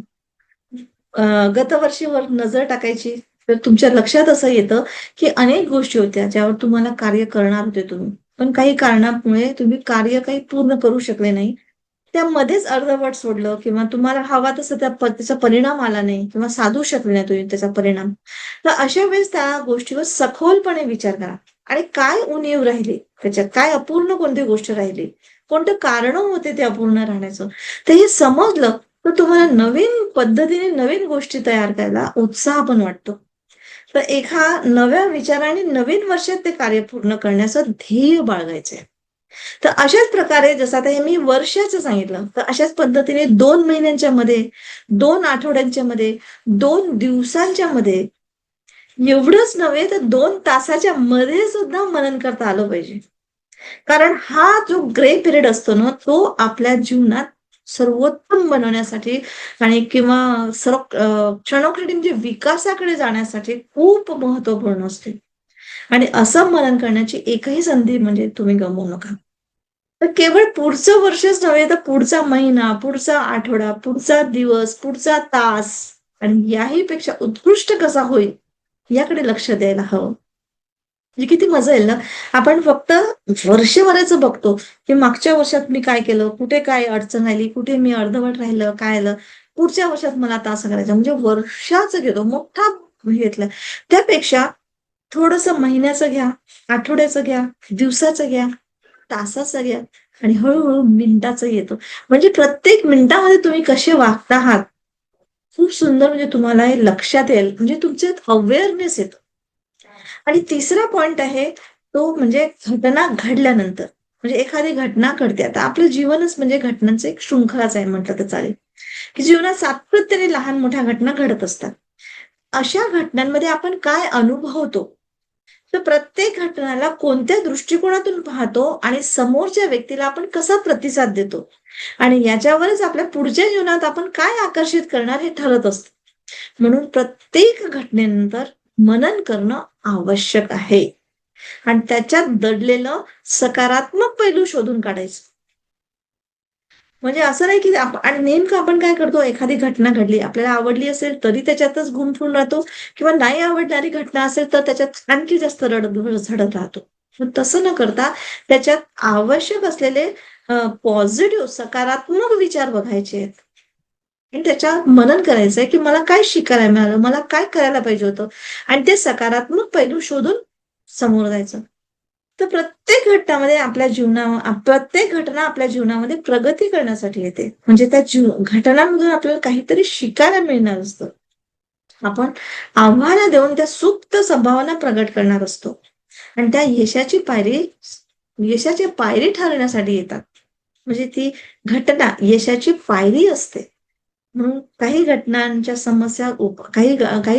गतवर्षीवर नजर टाकायची. तर तुमच्या लक्षात असं येतं, की अनेक गोष्टी होत्या ज्यावर तुम्हाला कार्य करणार होते तुम्ही. पण काही कारणामुळे तुम्ही कार्य काही पूर्ण करू शकले नाही. त्यामध्येच अर्धवट सोडलं किंवा तुम्हाला हवा तसं त्याचा परिणाम आला नाही किंवा साधू शकले नाही तुम्ही त्याचा परिणाम. तर अशा वेळेस त्या गोष्टीवर सखोलपणे विचार करा आणि काय उणीव राहिली त्याच्यात, काय अपूर्ण कोणती गोष्ट राहिली, कोणतं कारणं होते ते अपूर्ण राहण्याचं. तर हे समजलं तर तुम्हाला नवीन पद्धतीने नवीन गोष्टी तयार करायला उत्साह पण वाटतो. तर एका नव्या विचाराने नवीन वर्षात ते कार्य पूर्ण करण्याचं ध्येय बाळगायचंय. तर अशाच प्रकारे जसं आता हे मी वर्षाचं सांगितलं, तर अशाच पद्धतीने 2 महिन्यांच्या मध्ये, 2 आठवड्यांच्या मध्ये, 2 दिवसांच्या मध्ये, एवढंच नव्हे तर 2 तासाच्या मध्ये सुद्धा मनन करता आलं पाहिजे. कारण हा जो ग्रे पिरियड असतो ना, तो आपल्या जीवनात सर्वोत्तम बनवण्यासाठी आणि किंवा सर्व क्षणोक्षणी म्हणजे विकासाकडे जाण्यासाठी खूप महत्त्वपूर्ण असते. आणि असं मनन करण्याची एकही संधी म्हणजे तुम्ही गमावू नका. तर केवळ पुढचं वर्षच नव्हे, तर पुढचा महिना, पुढचा आठवडा, पुढचा दिवस, पुढचा तास आणि याही पेक्षा उत्कृष्ट कसा होईल, याकडे लक्ष द्यायला हवं. म्हणजे किती मजा येईल ना. आपण फक्त वर्षभराचं बघतो, की मागच्या वर्षात मी काय केलं, कुठे काय अडचण आली, कुठे मी अर्धवट राहिलं, काय आलं. पुढच्या वर्षात मला आता असं करायचं. म्हणजे वर्षाचं घेतो, मोठा घेतला. त्यापेक्षा थोडंसं महिन्याचं घ्या, आठवड्याचं घ्या, दिवसाचं घ्या, तासाचं घ्या आणि हळू मिनिटाचं येतो. म्हणजे प्रत्येक मिनिटामध्ये तुम्ही कसे वागत आहात, खूप सुंदर म्हणजे तुम्हाला हे लक्षात येईल. म्हणजे तुमच्यात अवेअरनेस येतो. आणि तिसरा पॉइंट आहे, तो म्हणजे घटना घडल्यानंतर, म्हणजे एखादी घटना घडते. आता आपलं जीवनच म्हणजे घटनांचं एक शृंखलाच आहे म्हटलं तर चालेल, की जीवनात सातत्याने लहान मोठ्या घटना घडत असतात. अशा घटनांमध्ये आपण काय अनुभवतो? तर प्रत्येक घटनाला कोणत्या दृष्टिकोनातून पाहतो आणि समोरच्या व्यक्तीला आपण कसा प्रतिसाद देतो आणि याच्यावरच आपल्या पुढच्या जीवनात आपण काय आकर्षित करणार हे ठरत असतं. म्हणून प्रत्येक घटनेनंतर मनन करणं आवश्यक आहे आणि त्याच्यात दडलेलं सकारात्मक पैलू शोधून काढायचं. म्हणजे असं नाही की आणि नेमकं आपण काय करतो, एखादी घटना घडली, आपल्याला आवडली असेल तरी त्याच्यातच गुंफून राहतो किंवा नाही आवडणारी घटना असेल तर त्याच्यात आणखी जास्त झडत राहतो. पण तसं न करता त्याच्यात आवश्यक असलेले पॉझिटिव्ह सकारात्मक विचार बघायचे आहेत आणि त्याच्यावर मनन करायचंय, की मला काय शिकायला मिळालं, मला काय करायला पाहिजे होतं आणि ते सकारात्मक पैलू शोधून समोर जायचं. तर प्रत्येक घटना आपल्या जीवनामध्ये प्रगती करण्यासाठी येते. म्हणजे त्या घटनांमधून आपल्याला काहीतरी शिकायला मिळणार असतं. आपण आव्हानं देऊन त्या सुप्त संभावना प्रगट करणार असतो आणि त्या यशाची पायरी ठरवण्यासाठी येतात. म्हणजे ती घटना यशाची पायरी असते. म्हणून काही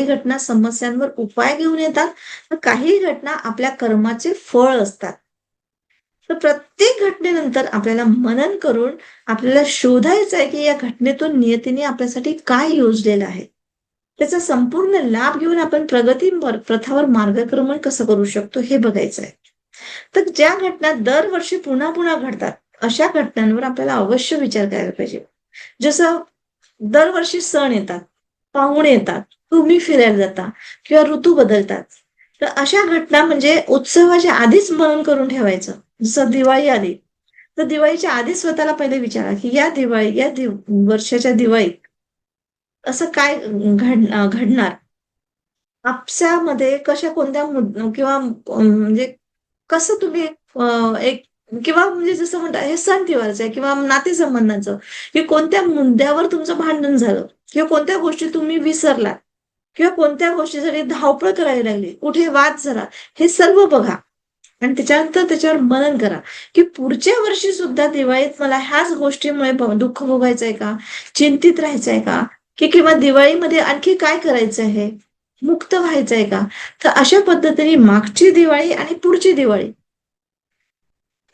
घटना समस्यांवर उपाय घेऊन येतात, तर काही घटना आपल्या कर्माचे फळ असतात. तर प्रत्येक घटनेनंतर आपल्याला मनन करून आपल्याला शोधायचं आहे, की या घटनेतून नियतीने आपल्यासाठी काय योजलेलं आहे. त्याचा संपूर्ण लाभ घेऊन आपण प्रथावर मार्गक्रमण कसं करू शकतो हे बघायचं आहे. तर ज्या घटना दरवर्षी पुन्हा-पुन्हा घडतात, अशा घटनांवर आपल्याला अवश्य विचार करायला पाहिजे. जसं दरवर्षी सण येतात, पाहुणे येतात, तुम्ही फिरायला जाता किंवा ऋतू बदलतात. तर अशा घटना म्हणजे उत्सवाच्या आधीच मनन करून ठेवायचं. जसं दिवाळी आली, तर दिवाळीच्या आधी स्वतःला पहिले विचारा, की वर्षाच्या दिवाळीत असं काय घडणार? आपसामध्ये कशा कोणत्या किंवा म्हणजे कसं तुम्ही एक किंवा म्हणजे जसं म्हणतात हे सण त्योहारचं आहे किंवा नातेसंबंधाचं, की कोणत्या मुद्द्यावर तुमचं भांडण झालं किंवा कोणत्या गोष्टी तुम्ही विसरलात किंवा कोणत्या गोष्टीसाठी धावपळ करावी लागली, कुठे वाद झाला, हे सर्व बघा आणि त्याच्यानंतर त्याच्यावर मनन करा, की पुढच्या वर्षी सुद्धा दिवाळीत मला ह्याच गोष्टीमुळे दुःख भोगायचंय का? चिंतित राहायचंय का? की किंवा दिवाळीमध्ये आणखी काय करायचं आहे? मुक्त व्हायचंय का? तर अशा पद्धतीने मागची दिवाळी आणि पुढची दिवाळी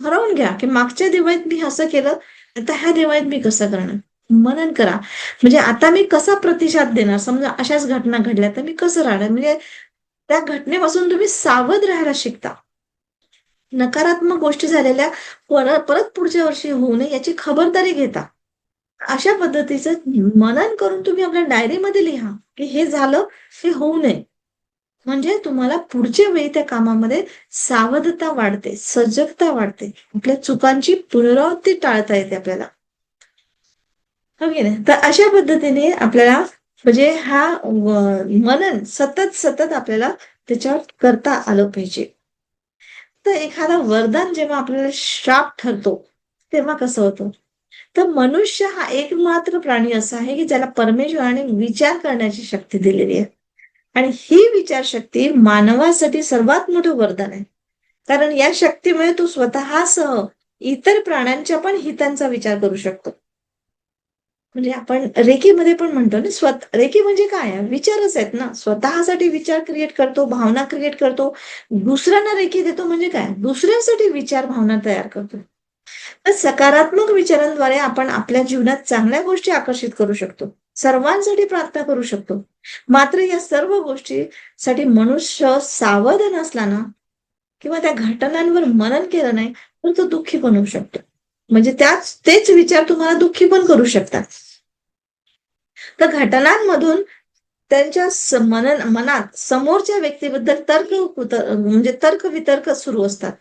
ठरवून घ्या, की मागच्या दिवाळीत मी असं केलं, आता ह्या दिवाळीत मी कसं करणार? मनन करा. म्हणजे आता मी कसा प्रतिसाद देणार? समजा अशाच घटना घडल्या, तर मी कसं राहणार? म्हणजे त्या घटनेपासून तुम्ही सावध राहायला शिकता. नकारात्मक गोष्टी झालेल्या परत पुढच्या वर्षी होऊ नये याची खबरदारी घेता. अशा पद्धतीचं मनन करून तुम्ही आपल्या डायरीमध्ये लिहा, की हे झालं, हे होऊ नये. म्हणजे तुम्हाला पुढच्या वेळी त्या कामामध्ये सावधता वाढते, सजगता वाढते. आपल्या चुकांची पुनरावृत्ती टाळता येते आपल्याला. हो की नाही? तर अशा पद्धतीने आपल्याला म्हणजे मनन सतत आपल्याला त्याच्यावर करता आलं पाहिजे. तर एखादा वरदान जेव्हा आपल्याला शाप ठरतो, तेव्हा कसं होतं? तर मनुष्य हा एकमात्र प्राणी असा आहे, की ज्याला परमेश्वराने विचार करण्याची शक्ती दिलेली आहे. आणि ही विचारशक्ती मानवासाठी सर्वात मोठं वरदान आहे. कारण या शक्तीमुळे तो स्वतःसह इतर प्राण्यांच्या पण हितांचा विचार करू शकतो. म्हणजे आपण रेकीमध्ये पण म्हणतो ना, रेकी म्हणजे काय आहे? विचारच आहेत ना. स्वतःसाठी विचार क्रिएट करतो, भावना क्रिएट करतो. दुसऱ्यांना रेकी देतो म्हणजे काय? दुसऱ्यांसाठी विचार, भावना तयार करतो. तर सकारात्मक विचारांद्वारे आपण आपल्या जीवनात चांगल्या गोष्टी आकर्षित करू शकतो. सर्वांसाठी प्रार्थना करू शकतो. मात्र या सर्व गोष्टीसाठी मनुष्य सावध नसला ना किंवा त्या घटनांवर मनन केलं नाही, तर तो दुःखी पण होऊ शकतो. म्हणजे तेच विचार तुम्हाला दुःखी पण करू शकतात. तर घटनांमधून त्यांच्या मनात समोरच्या व्यक्तीबद्दल म्हणजे तर्क-वितर्क सुरू असतात.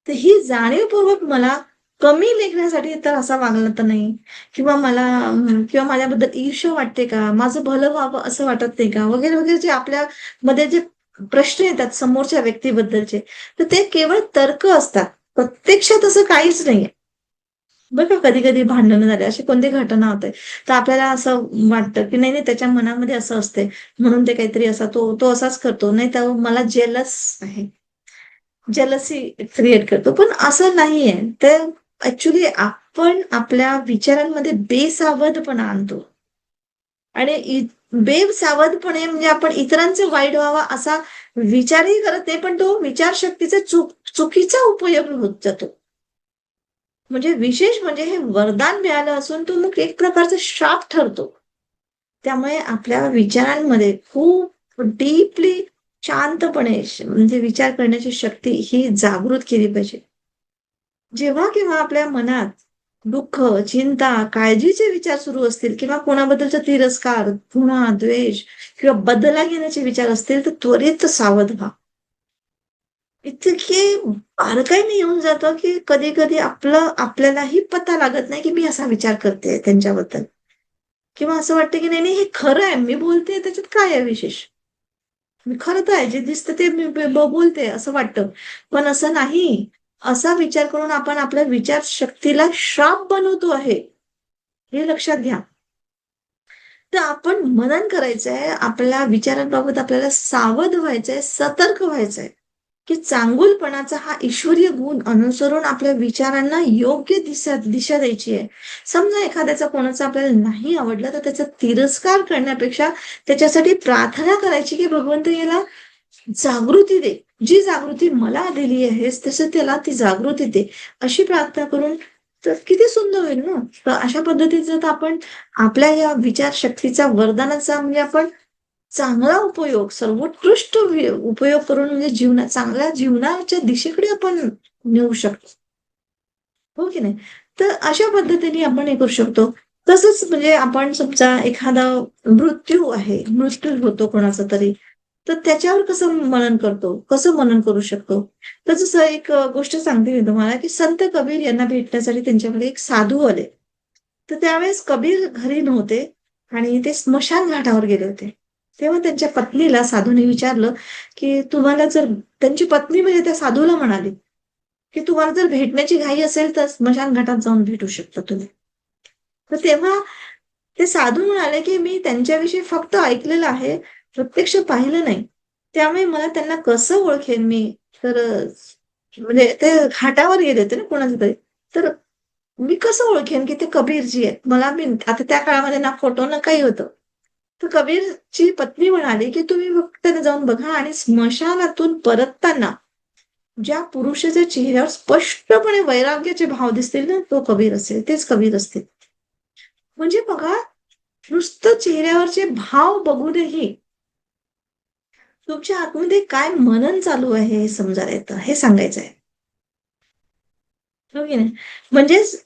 तर ही जाणीवपूर्वक मला कमी लेखण्यासाठी तर असा वागला तर नाही किंवा किंवा माझ्याबद्दल ईर्ष्या वाटते का? माझं भलं व्हावं असं वाटत नाही का? वगैरे, वगैरे जे आपल्यामध्ये जे प्रश्न येतात समोरच्या व्यक्तीबद्दलचे, तर ते केवळ तर्क असतात. प्रत्यक्षात असं काहीच नाहीये. बघा कधी-कधी भांडणं झाले, अशी कोणती घटना होते. तर आपल्याला असं वाटतं, की नाही, नाही त्याच्या मनामध्ये असं असते, म्हणून ते काहीतरी असा तो असाच करतो. नाही तर मला जेलस आहे. जलसी क्रिएट करतो. पण असं नाहीये. तर ऍक्च्युली आपण आपल्या विचारांमध्ये बेसावधपणा आणतो. आणि बेसावधपणे म्हणजे आपण इतरांचं वाईट व्हावं असा विचारही करत नाही, पण तो विचारशक्तीचा चुकीचा उपयोग होत जातो. म्हणजे विशेष म्हणजे हे वरदान मिळालं असून तो मग एक प्रकारचा श्राप ठरतो. त्यामुळे आपल्या विचारांमध्ये खूप डीपली शांतपणे म्हणजे विचार करण्याची शक्ती ही जागृत केली पाहिजे. जेव्हा केव्हा आपल्या मनात दुःख, चिंता, काळजीचे विचार सुरू असतील किंवा कोणाबद्दलचा तिरस्कार, घृणा, द्वेष किंवा बदला घेण्याचे विचार असतील, तर त्वरित सावध व्हा. इतके बारकाईने येऊन जातं, की कधी-कधी आपल्यालाही पत्ता लागत नाही, की मी असा विचार करते त्यांच्याबद्दल किंवा असं वाटतं, की नाही, नाही हे खरं आहे. मी बोलतेय त्याच्यात काय आहे विशेष? मी खरं तर आहे. जे दिसतं ते मी बोलते असं वाटतं. पण असं नाही. असा विचार करून आपण आपल्या विचारशक्तीला श्राप बनवतो आहे. हे लक्षात घ्या. तर आपण मनन करायचंय. आपल्या विचारांबाबत आपल्याला सावध व्हायचंय, सतर्क व्हायचंय. की चांगुलपणाचा हा ईश्वरीय गुण अनुसरून आपल्या विचारांना योग्य दिशा द्यायची आहे. समजा एखाद्याचा कोणाचा आपल्याला नाही आवडला, तर त्याचा तिरस्कार करण्यापेक्षा त्याच्यासाठी प्रार्थना करायची, की भगवंत याला जागृती दे. जी जागृती मला दिली आहेस, तसं त्याला ती जागृती दे. अशी प्रार्थना करून तर किती सुंदर होईल ना. तर अशा पद्धतीचं तर आपण आपल्या या विचारशक्तीचा, वरदानाचा म्हणजे आपण चांगला उपयोग, सर्वोत्कृष्ट उपयोग करून म्हणजे चांगल्या जीवनाच्या दिशेकडे आपण नेऊ शकतो. हो की नाही? तर अशा पद्धतीने आपण हे करू शकतो. तसंच म्हणजे आपण समजा एखादा मृत्यू आहे, मृत्यू होतो कोणाचा तरी, तर त्याच्यावर कसं मनन करतो? कसं मनन करू शकतो? तर जसं एक गोष्ट सांगते मी तुम्हाला, की संत कबीर यांना भेटण्यासाठी त्यांच्याकडे एक साधू आले. तर त्यावेळेस कबीर घरी नव्हते आणि ते स्मशान घाटावर गेले होते. तेव्हा त्यांच्या पत्नीला साधूने विचारलं, की तुम्हाला जर त्यांची पत्नी म्हणजे त्या साधूला म्हणाली, की तुम्हाला जर भेटण्याची घाई असेल तर स्मशान घाटात जाऊन भेटू शकता तुम्ही. तर तेव्हा ते साधू म्हणाले, की मी त्यांच्याविषयी फक्त ऐकलेलं आहे, प्रत्यक्ष पाहिलं नाही. त्यामुळे मला त्यांना कसं ओळखेन मी? तर म्हणजे ते घाटावर गेले होते ना कोणाच्या तरी. तर मी कसं ओळखेन, की ते कबीरजी आहेत? मी आता त्या काळामध्ये ना फोटो ना काही होतं. तर कबीरची पत्नी म्हणाली, की तुम्ही फक्त जाऊन बघा आणि स्मशानातून परतताना ज्या पुरुषाच्या चेहऱ्यावर स्पष्टपणे वैराग्याचे भाव दिसतील ना, तो कबीर असेल. तेच कबीर असतील. म्हणजे बघा, नुसतं चेहऱ्यावरचे भाव बघूनही तुमच्या आतमध्ये काय मनन चालू आहे हे समजायला येतं, हे सांगायचं आहे. हो की नाही? म्हणजेच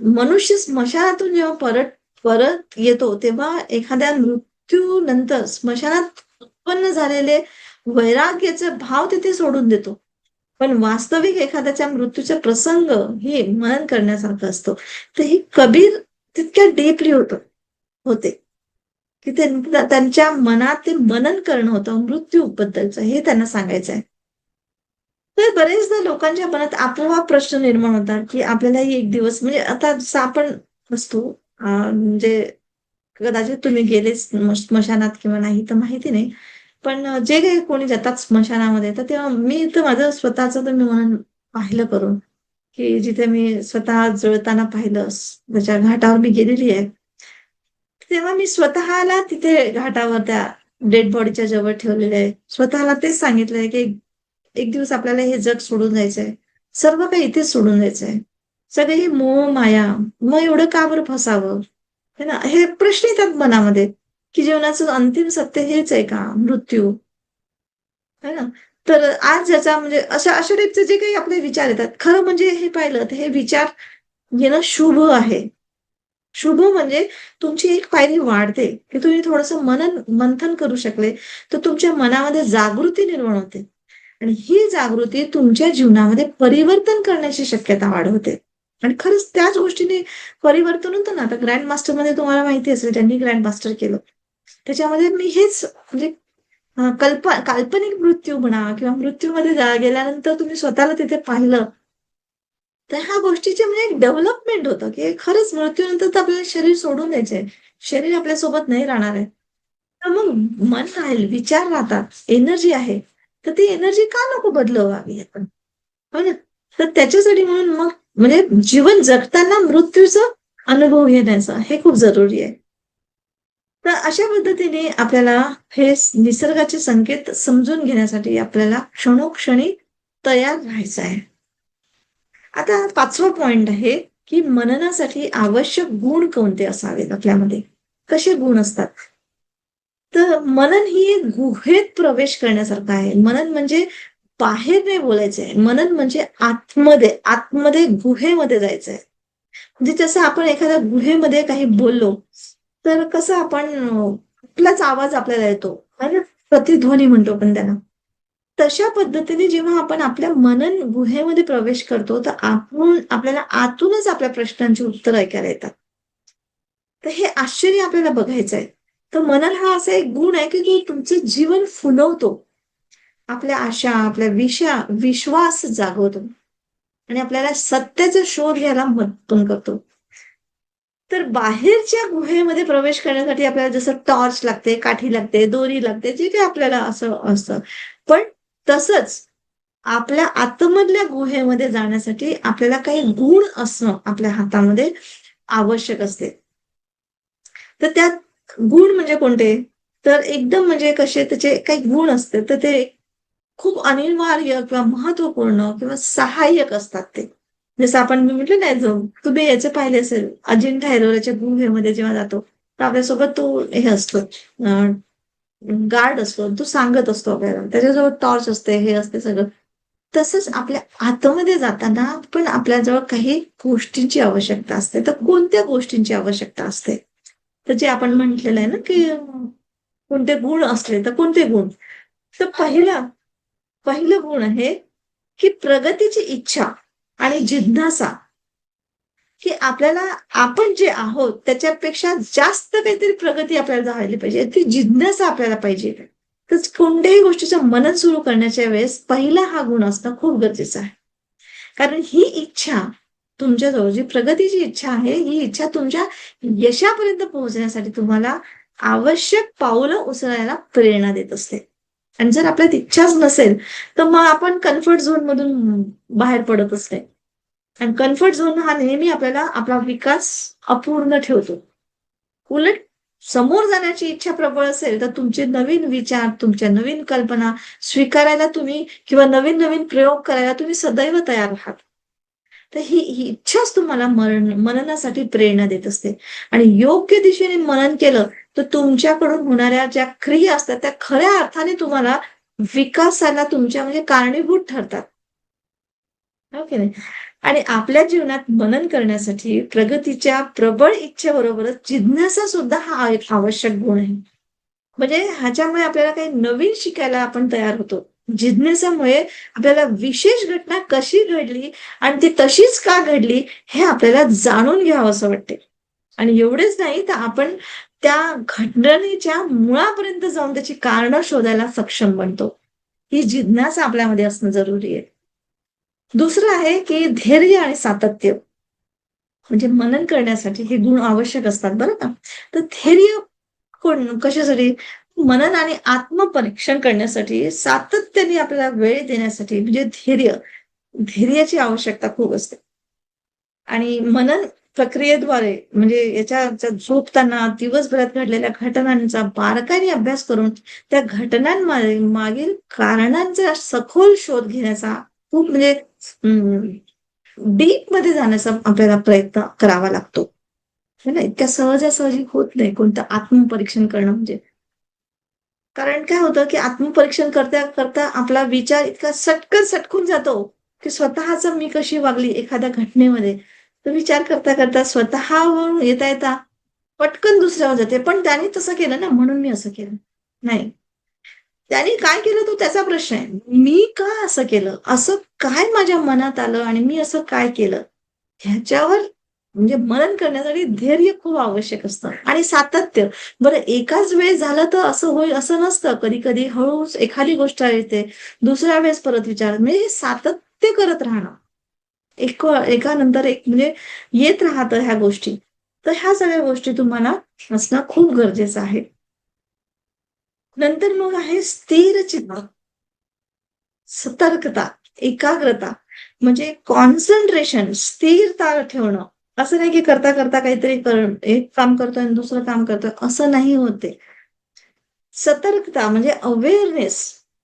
मनुष्य स्मशानातून जेव्हा परत परत येतो, तेव्हा एखाद्या मृत्यूनंतर स्मशानात उत्पन्न झालेले वैराग्याचे भाव तिथे सोडून देतो. पण वास्तविक एखाद्याच्या मृत्यूचा प्रसंग हे मनन करण्यासारखं असतो. तर ही कबीर तितक्या डीपली होते, की त्यांच्या मनात ते मनन करणं होतं मृत्यूबद्दलचं हे त्यांना सांगायचं आहे. तर बरेचदा लोकांच्या मनात आपोआप प्रश्न निर्माण होतात, की आपल्यालाही एक दिवस म्हणजे आता जसं आपण असतो म्हणजे कदाचित तुम्ही गेलेच स्मशानात किंवा नाही तर माहिती नाही. पण जे काही कोणी जातात स्मशानामध्ये, तर तेव्हा मी तर माझं स्वतःचं तर मी म्हणून पाहिलं करून, की जिथे मी स्वतः जळताना पाहिलं, त्याच्या घाटावर मी गेलेली आहे. तेव्हा मी स्वतःला तिथे घाटावर त्या डेड बॉडीच्या जवळ ठेवलेलं आहे. स्वतःला तेच सांगितलंय, की एक दिवस आपल्याला हे जग सोडून जायचंय. सर्व काही इथेच सोडून जायचंय. सगळी ही मोह-माया, मग एवढं का बरं फसावं? है ना? हे प्रश्न येतात मनामध्ये, की जीवनाचं अंतिम सत्य हेच आहे का? मृत्यू, है ना? तर आज ज्याचा म्हणजे अशा अशा टाईपचे जे काही आपले विचार येतात, खरं म्हणजे हे पाहिलं तर हे विचार येणं शुभ आहे. शुभ म्हणजे तुमची एक पायरी वाढते, की तुम्ही थोडंसं मंथन करू शकले, तर तुमच्या मनामध्ये जागृती निर्माण होते. आणि ही जागृती तुमच्या जीवनामध्ये परिवर्तन करण्याची शक्यता वाढवते. आणि खरंच त्याच गोष्टीने परिवर्तन होतं ना. आता ग्रँड मास्टरमध्ये तुम्हाला माहिती असेल त्यांनी ग्रँड मास्टर केलं. त्याच्यामध्ये मी हेच म्हणजे काल्पनिक मृत्यू म्हणा किंवा मृत्यूमध्ये गेल्यानंतर तुम्ही स्वतःला तिथे पाहिलं, तर ह्या गोष्टीचे म्हणजे एक डेव्हलपमेंट होतं, की खरंच मृत्यूनंतर तर आपल्याला शरीर सोडून द्यायचंय. शरीर आपल्यासोबत नाही राहणार आहे. तर मग मन राहील, विचार राहतात, एनर्जी आहे. तर ती एनर्जी का नको बदलवावी आपण? हो ना. तर त्याच्यासाठी म्हणून मग म्हणजे जीवन जगताना मृत्यूचा अनुभव घेण्याचा हे खूप जरुरी आहे. तर अशा पद्धतीने आपल्याला हे निसर्गाचे संकेत समजून घेण्यासाठी आपल्याला क्षणोक्षणी तयार राहायचं आहे. आता 5वा पॉइंट आहे, की मननासाठी आवश्यक गुण कोणते असावेत आपल्यामध्ये? कसे गुण असतात? तर मनन ही एक गुहेत प्रवेश करण्यासारखं आहे. मनन म्हणजे बाहेर नाही बोलायचं आहे. मनन म्हणजे आतमध्ये गुहेमध्ये जायचं आहे. म्हणजे जसं आपण एखाद्या गुहेमध्ये काही बोललो, तर कसं आपण आपलाच आवाज आपल्याला येतो. है ना? प्रतिध्वनी म्हणतो आपण त्याला. तशा पद्धतीने जेव्हा आपण आपल्या मनन गुहेमध्ये प्रवेश करतो, तर आपल्याला आतूनच आपल्या प्रश्नांची उत्तरं ऐकायला येतात. तर हे आश्चर्य आपल्याला बघायचं आहे. तर मनन हा असा एक गुण आहे, की जो तुमचं जीवन फुलवतो. आपल्या आशा, आपल्या विश्वास जागवतो आणि आपल्याला सत्याचा शोध घ्यायला मदत पण करतो. तर बाहेरच्या गुहेमध्ये प्रवेश करण्यासाठी आपल्याला जसं टॉर्च लागते, काठी लागते, दोरी लागते, जे काही आपल्याला असं असतं. पण तसंच आपल्या आतमधल्या गुहेमध्ये जाण्यासाठी आपल्याला काही गुण असणं आपल्या हातामध्ये आवश्यक असते. तर त्यात गुण म्हणजे कोणते? तर एकदम म्हणजे कसे त्याचे काही गुण असते, तर ते खूप अनिवार्य किंवा महत्त्वपूर्ण किंवा सहाय्यक असतात ते. जसं आपण मी म्हटलं नाही जो तुम्ही याचे पाहिले असेल अजिंठा एलोराच्या गुहेमध्ये जेव्हा जातो, तर आपल्यासोबत तो हे असतो गार्ड असतो. तो सांगत असतो आपल्याला. त्याच्याजवळ टॉर्च असते, हे असते सगळं. तसंच आपल्या आतमध्ये जाताना पण आपल्याजवळ काही गोष्टींची आवश्यकता असते. तर कोणत्या गोष्टींची आवश्यकता असते? तर जे आपण म्हटलेलं आहे ना, की कोणते गुण असले, तर कोणते गुण? तर पहिलं गुण आहे, की प्रगतीची इच्छा आणि जिज्ञासा, की आपल्याला आपण जे आहोत त्याच्यापेक्षा जास्त काहीतरी प्रगती आपल्याला झाली पाहिजे. ती जिज्ञासा आपल्याला पाहिजे. तर कोणत्याही गोष्टीचं मनन सुरू करण्याच्या वेळेस पहिला हा गुण असणं खूप गरजेचं आहे. कारण ही इच्छा तुमच्याजवळ जी प्रगतीची इच्छा आहे, ही इच्छा तुमच्या यशापर्यंत पोहोचण्यासाठी तुम्हाला आवश्यक पावलं उचलायला प्रेरणा देत असते. आणि जर आपल्यात इच्छाच नसेल, तर मग आपण कम्फर्ट झोनमधून बाहेर पडतच नाही. आणि कम्फर्ट झोन हा नेहमी आपल्याला आपला विकास अपूर्ण ठेवतो. उलट समोर जाण्याची इच्छा प्रबळ असेल, तर तुमचे नवीन विचार, तुमच्या नवीन कल्पना स्वीकारायला तुम्ही किंवा नवीन-नवीन प्रयोग करायला तुम्ही सदैव तयार आहात. तर ही इच्छाच तुम्हाला मननासाठी प्रेरणा देत असते. आणि योग्य दिशेने मनन केलं, तर तुमच्याकडून होणाऱ्या ज्या क्रिया असतात, त्या खऱ्या अर्थाने तुम्हाला विकासाला तुमच्या म्हणजे कारणीभूत ठरतात. हो की नाही? आणि आपल्या जीवनात मनन करण्यासाठी प्रगतीच्या प्रबळ इच्छेबरोबरच जिज्ञासा सुद्धा हा एक आवश्यक गुण आहे. म्हणजे ह्याच्यामुळे आपल्याला काही नवीन शिकायला आपण तयार होतो. जिज्ञासामुळे आपल्याला विशेष घटना कशी घडली आणि ती तशीच का घडली हे आपल्याला जाणून घ्यावंसं वाटते. आणि एवढेच नाही तर आपण त्या घटनेच्या मुळापर्यंत जाऊन त्याची कारणं शोधायला सक्षम बनतो. ही जिज्ञासा आपल्यामध्ये असणं जरुरी आहे. दुसरं आहे की धैर्य आणि सातत्य. म्हणजे मनन करण्यासाठी हे गुण आवश्यक असतात बरं का. तर धैर्य कशासाठी? मनन आणि आत्मपरीक्षण करण्यासाठी सातत्याने आपल्याला वेळ देण्यासाठी म्हणजे धैर्याची आवश्यकता खूप असते. आणि मनन प्रक्रियेद्वारे म्हणजे झोपताना दिवसभरात घडलेल्या घटनांचा बारकाईने अभ्यास करून त्या मागील कारणांचा सखोल शोध घेण्याचा खूप म्हणजे डीपमध्ये जाण्याचा आपल्याला प्रयत्न करावा लागतो. है ना? इतक्या सहजासहजी होत नाही कोणतं आत्मपरीक्षण करणं म्हणजे. कारण काय होतं, की आत्मपरीक्षण करता आपला विचार इतका सटकन सटकून जातो, की स्वतःच मी कशी वागली एखाद्या घटनेमध्ये. तर विचार करता स्वतःवरून येता पटकन दुसऱ्यावर जाते. पण त्याने तसं केलं ना, म्हणून मी असं केलं. नाही. त्याने काय केलं तो त्याचा प्रश्न आहे. मी का असं केलं? असं काय माझ्या मनात आलं आणि मी असं काय केलं? ह्याच्यावर म्हणजे मनन करण्यासाठी धैर्य खूप आवश्यक असतं आणि सातत्य. बरं एकाच वेळेस झालं तर असं होईल असं नसतं. कधी-कधी हळूच एखादी गोष्ट येते, दुसऱ्या वेळेस परत विचार म्हणजे हे सातत्य करत राहणं. एकानंतर एक म्हणजे येत राहतं ह्या गोष्टी. तर ह्या सगळ्या गोष्टी तुम्हाला असणं खूप गरजेचं आहे. नंतर मग आहे स्थिर चित्त, सतर्कता, एकाग्रता. म्हणजे कॉन्सन्ट्रेशन, स्थिरता ठेवणं. असं नाही की करता करता काहीतरी एक काम करतोय आणि दुसरं काम करतोय, असं नाही होते. सतर्कता म्हणजे अवेअरनेस.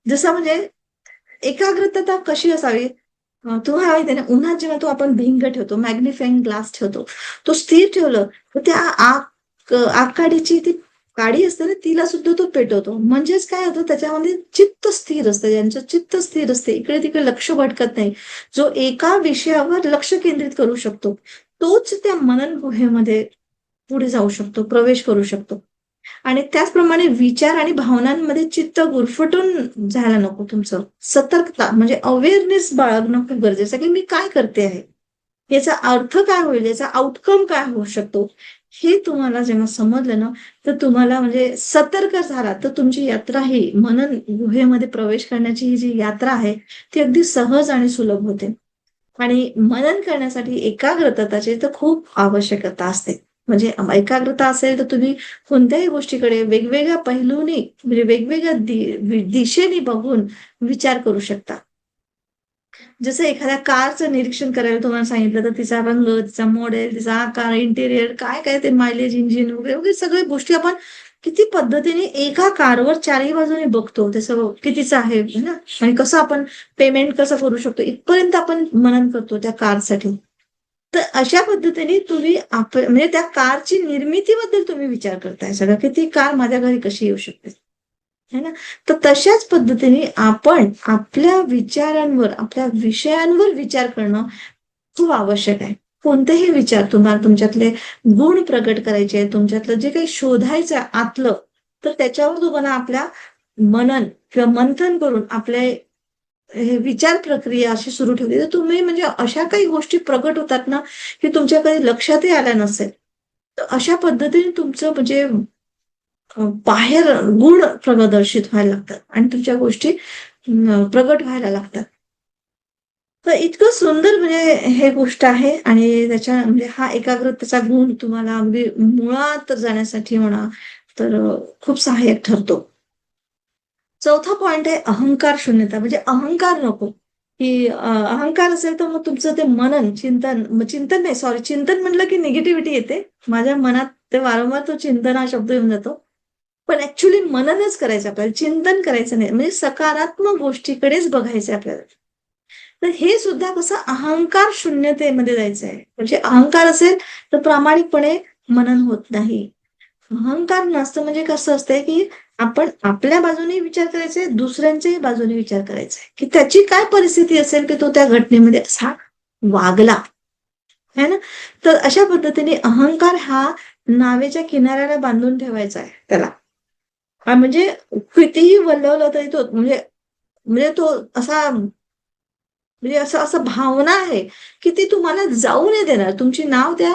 जसं म्हणजे एकाग्रता कशी असावी? तुम्हाला माहिती आहे ना, उन्हात जेव्हा तो आपण भिंग ठेवतो, मॅग्निफाइंग ग्लास ठेवतो, तो स्थिर ठेवलं तर त्या आगकाडीची ती काडी असते ना, तिला सुद्धा तो पेटवतो. म्हणजेच काय होतं, त्याच्यामध्ये चित्त स्थिर असतं. ज्यांचं चित्त स्थिर असते, इकडे तिकडे लक्ष भटकत नाही, जो एका विषयावर लक्ष केंद्रित करू शकतो, तोच त्या मनन गुहेमध्ये पुढे जाऊ शकतो, प्रवेश करू शकतो. आणि त्याचप्रमाणे विचार आणि भावनांमध्ये चित्त गुरफटून जायला नको तुमचं. सतर्कता म्हणजे अवेअरनेस बाळगणं खूप गरजेचं आहे, की मी काय करते आहे? याचा अर्थ काय होईल? याचा आउटकम काय होऊ शकतो? हे तुम्हाला जेव्हा समजलं ना, तर तुम्हाला म्हणजे सतर्क झाला, तर तुमची यात्रा ही मनन गुहेमध्ये प्रवेश करण्याची ही जी यात्रा आहे, ती अगदी सहज आणि सुलभ होते. आणि मनन करण्यासाठी एकाग्रताची तर खूप आवश्यकता असते. म्हणजे एकाग्रता असेल तर तुम्ही कोणत्याही गोष्टीकडे वेगवेगळ्या पैलूंनी म्हणजे वेगवेगळ्या दिशेने बघून विचार करू शकता. जसं एखाद्या कारचं निरीक्षण करायला तुम्हाला सांगितलं, तर तिचा रंग, तिचा मॉडेल, तिचा आकार, इंटेरियर काय काय ते मायलेज, इंजिन वगैरे वगैरे सगळ्या गोष्टी आपण किती पद्धतीने एका कारवर चारही बाजूने बघतो. त्याचं कितीचं आहे ना, आणि कसं आपण पेमेंट कसं करू शकतो, इथपर्यंत आपण मनन करतो त्या कारसाठी. तर अशा पद्धतीने तुम्ही म्हणजे त्या कारची निर्मितीबद्दल तुम्ही विचार करताय सगळं, की ती कार माझ्या घरी कशी येऊ शकते, है ना? तर तशाच पद्धतीने आपण आपल्या विचारांवर, आपल्या विषयांवर विचार करणं खूप आवश्यक आहे. कोणतेही विचार तुम्हाला तुमच्यातले गुण प्रकट करायचे आहेत, तुमच्यातलं जे काही शोधायचं आहे आतलं, तर त्याच्यावर तुम्हाला आपल्या मनन किंवा मंथन करून आपले हे विचार प्रक्रिया अशी सुरू ठेवली, तर तुम्ही म्हणजे अशा काही गोष्टी प्रकट होतात ना, की तुमच्या कधी लक्षातही आल्या नसेल. तर अशा पद्धतीने तुमचं म्हणजे बाहेर गुण प्रदर्शित व्हायला लागतात आणि तुमच्या गोष्टी प्रगट व्हायला लागतात. तर इतकं सुंदर म्हणजे हे गोष्ट आहे आणि त्याच्या म्हणजे हा एकाग्रतेचा गुण तुम्हाला अगदी मुळात जाण्यासाठी म्हणा, तर खूप सहाय्यक ठरतो. चौथा पॉइंट आहे अहंकार शून्यता. म्हणजे अहंकार नको, की अहंकार असेल तर मग तुमचं ते मनन, चिंतन नाही सॉरी चिंतन म्हटलं की निगेटिव्हिटी येते. माझ्या मनात ते वारंवार तो चिंतन हा शब्द येऊन जातो. पण ऍक्च्युली मननच करायचं आपल्याला, चिंतन करायचं नाही. म्हणजे सकारात्मक गोष्टीकडेच बघायचं आपल्याला. तर हे सुद्धा कसं अहंकार शून्यतेमध्ये जायचं आहे. म्हणजे अहंकार असेल तर प्रामाणिकपणे मनन होत नाही. अहंकार नसतं म्हणजे कसं असतंय, की आपण आपल्या बाजूने विचार करायचे, दुसऱ्यांच्याही बाजूने विचार करायचा आहे, की त्याची काय परिस्थिती असेल, की तो त्या घटनेमध्ये असा वागला, है ना? तर अशा पद्धतीने अहंकार हा नावेच्या किनाऱ्याला बांधून ठेवायचा आहे त्याला. म्हणजे कितीही वल्हवलं तरी तो म्हणजे म्हणजे तो असा म्हणजे असं असं भावना आहे, की ती तुम्हाला जाऊ नाही देणार. तुमची नाव त्या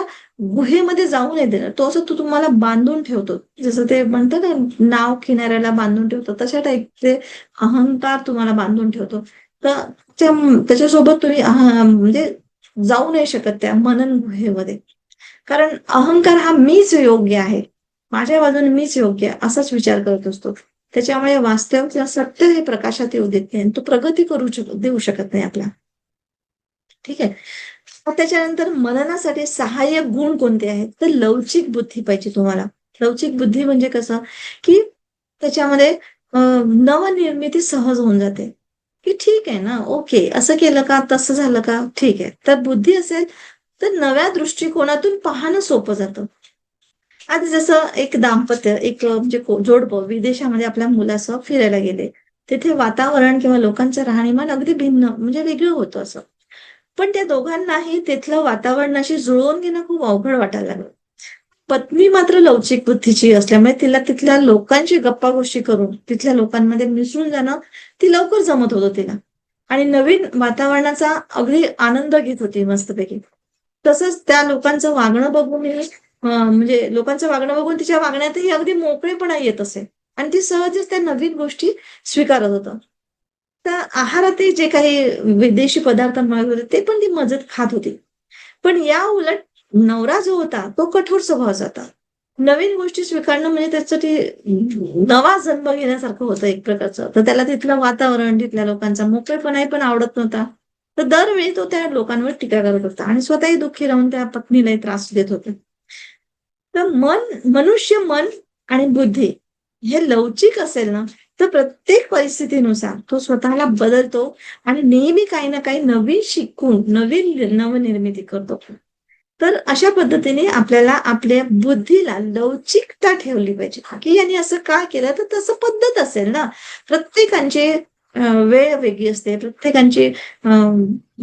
गुहेमध्ये जाऊ नाही देणार. तो असं तो तुम्हाला बांधून ठेवतो. जसं ते म्हणतात ना, नाव किनाऱ्याला बांधून ठेवतो, तशा टाईपचे अहंकार तुम्हाला बांधून ठेवतो. तर त्याच्यासोबत तुम्ही म्हणजे जाऊ नाही शकत त्या मनन गुहेमध्ये. कारण अहंकार हा मीच योग्य आहे. माझ्या बाजूने मीच योग्य आहे, असाच विचार करत असतो. त्याच्यामुळे वास्तव किंवा सत्य हे प्रकाशात येऊ देत नाही. तो प्रगती देऊ शकत नाही आपला. ठीक आहे. मग त्याच्यानंतर मननासाठी सहाय्यक गुण कोणते आहेत? तर लवचिक बुद्धी पाहिजे तुम्हाला. लवचिक बुद्धी म्हणजे कसं, की त्याच्यामध्ये नवनिर्मिती सहज होऊन जाते. की ठीक आहे ना, ओके असं केलं का, तसं झालं का, ठीक आहे. तर बुद्धी असेल तर नव्या दृष्टिकोनातून पाहणं सोपं जातं. आता जसं एक दाम्पत्य, एक म्हणजे जोडपं विदेशामध्ये आपल्या मुलासह फिरायला गेले. तिथे वातावरण किंवा लोकांचं राहणीमान अगदी भिन्न म्हणजे वेगळं होतं असं. पण त्या दोघांनाही तिथलं वातावरणाशी जुळवून घेणं खूप अवघड वाटायला लागलं. पत्नी मात्र लवचिक बुद्धीची असल्यामुळे तिला तिथल्या लोकांशी गप्पा गोष्टी करून तिथल्या लोकांमध्ये मिसळून जाणं ती लवकर जमत होतं तिला. आणि नवीन वातावरणाचा अगदी आनंद घेत होती मस्तपैकी. तसंच त्या लोकांचं वागणं बघून म्हणजे लोकांचं वागणं बघून तिच्या वागण्यातही अगदी मोकळेपणा येत असे आणि ती सहजच त्या नवीन गोष्टी स्वीकारत होतं. तर आहारातही जे काही विदेशी पदार्थ मिळत होते ते पण ती मजेत खात होती. पण या उलट नवरा जो होता तो कठोर स्वभावाचा होता. नवीन गोष्टी स्वीकारणं म्हणजे त्याच्यासाठी नवा जन्म घेण्यासारखं होतं एक प्रकारचं. तर त्याला तिथलं वातावरण, तिथल्या लोकांचा मोकळेपणाही पण आवडत नव्हता. तर दरवेळी तो त्या लोकांवर टीका करत होता आणि स्वतःही दुःखी राहून त्या पत्नीलाही त्रास देत होते. तर मनुष्य मन आणि बुद्धी हे लवचिक असेल ना, तर प्रत्येक परिस्थितीनुसार तो स्वतःला बदलतो आणि नेहमी काही ना काही नवीन शिकून नवीन नवनिर्मिती करतो. तर अशा पद्धतीने आपल्याला आपल्या बुद्धीला लवचिकता ठेवली पाहिजे, की यांनी असं का केलं, तर तसं पद्धत असेल ना. प्रत्येकाची वेळ वेगळी असते, प्रत्येकाची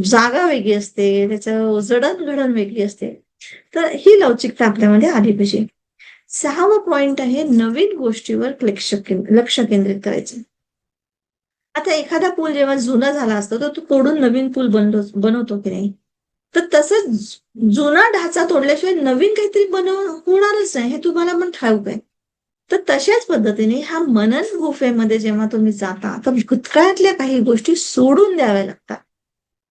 जागा वेगळी असते, त्याचं जडणघडण वेगळी असते. तर ही लवचिकता आपल्यामध्ये आली पाहिजे. 6वा पॉइंट आहे नवीन गोष्टीवर लक्ष केंद्रित करायचं. आता एखादा पूल जेव्हा जुना झाला असतो, तर तो तोडून नवीन पूल बनवतो की नाही? तर तसंच जुना ढाचा तोडल्याशिवाय नवीन काहीतरी होणारच नाही, हे तुम्हाला पण ठाऊक आहे. तर तशाच पद्धतीने ह्या मनन गुफेमध्ये जेव्हा तुम्ही जाता, तर भूतकाळातल्या काही गोष्टी सोडून द्याव्या लागतात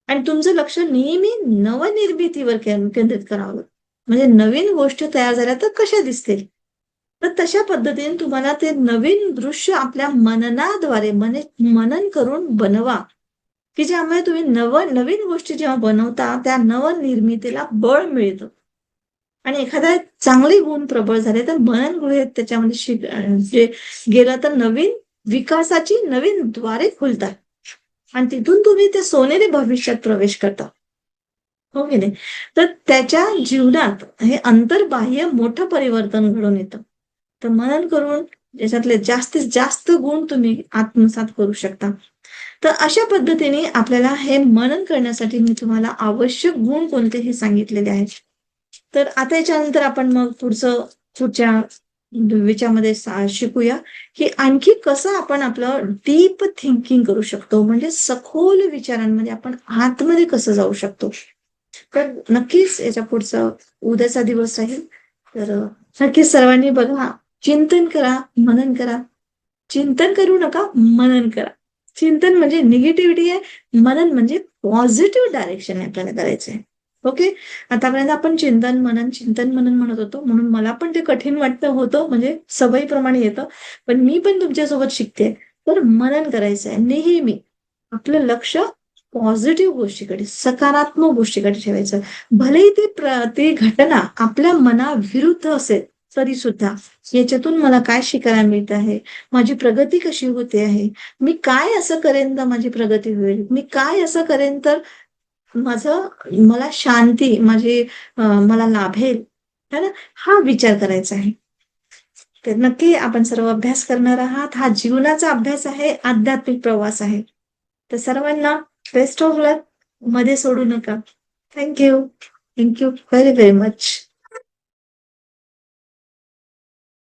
आणि तुमचं लक्ष नेहमी नवनिर्मितीवर केंद्रित करावं लागतं. म्हणजे नवीन गोष्टी तयार झाल्या तर कशा दिसतील? तर तशा पद्धतीने तुम्हाला ते नवीन दृश्य आपल्या मननाद्वारे मनन करून बनवा, की ज्यामुळे तुम्ही नवीन गोष्टी जेव्हा बनवता, त्या नवनिर्मितीला बळ मिळतं. आणि एखादा चांगले गुण प्रबळ झाले, तर मनन गृहेत त्याच्यामध्ये जे गेलं तर नवीन विकासाची नवीन द्वारे खुलतात आणि तिथून तुम्ही त्या सोनेरी भविष्यात प्रवेश करता. हो की नाही? तर त्याच्या जीवनात हे अंतर्बाह्य मोठं परिवर्तन घडून येतं. तर मनन करून त्याच्यातले जास्तीत जास्त गुण तुम्ही आत्मसात करू शकता. तर अशा पद्धतीने आपल्याला हे मनन करण्यासाठी मी तुम्हाला आवश्यक गुण कोणते हे सांगितलेले आहेत. तर आता याच्यानंतर आपण मग पुढच्या विचारामध्ये शिकूया, की आणखी कसं आपण आपलं डीप थिंकिंग करू शकतो, म्हणजे सखोल विचारांमध्ये आपण आतमध्ये कसं जाऊ शकतो. तर नक्कीच याच्या पुढचा उद्याचा दिवस राहील. तर नक्कीच सर्वांनी बघा, चिंतन करा, मनन करा. चिंतन करू नका, मनन करा. चिंतन म्हणजे निगेटिव्हिटी आहे, मनन म्हणजे पॉझिटिव्ह डायरेक्शन आपल्याला करायचंय. ओके. आतापर्यंत आपण चिंतन मनन म्हणत होतो, म्हणून मला पण ते कठीण वाटतं होतं, म्हणजे सवयीप्रमाणे येतं. पण मी पण तुमच्यासोबत शिकते. तर मनन करायचं आहे नेहमी. आपलं लक्ष पॉझिटिव्ह गोष्टीकडे, सकारात्मक गोष्टीकडे ठेवायचं. भलेही ती घटना आपल्या मनाविरुद्ध असेल, तरी सुद्धा याच्यातून मला काय शिकायला मिळत आहे, माझी प्रगती कशी होते आहे, मी काय असं करेन तर माझी प्रगती होईल, मी काय असं करेन तर मला शांती मला लाभेल, है ना? हा विचार करायचा आहे. तर नक्की आपण सर्व अभ्यास करणार आहात. हा जीवनाचा अभ्यास आहे, आध्यात्मिक प्रवास आहे. तर सर्वांना बेस्ट ऑफ लक. मध्ये सोडू नका. Thank you. Thank you very very much.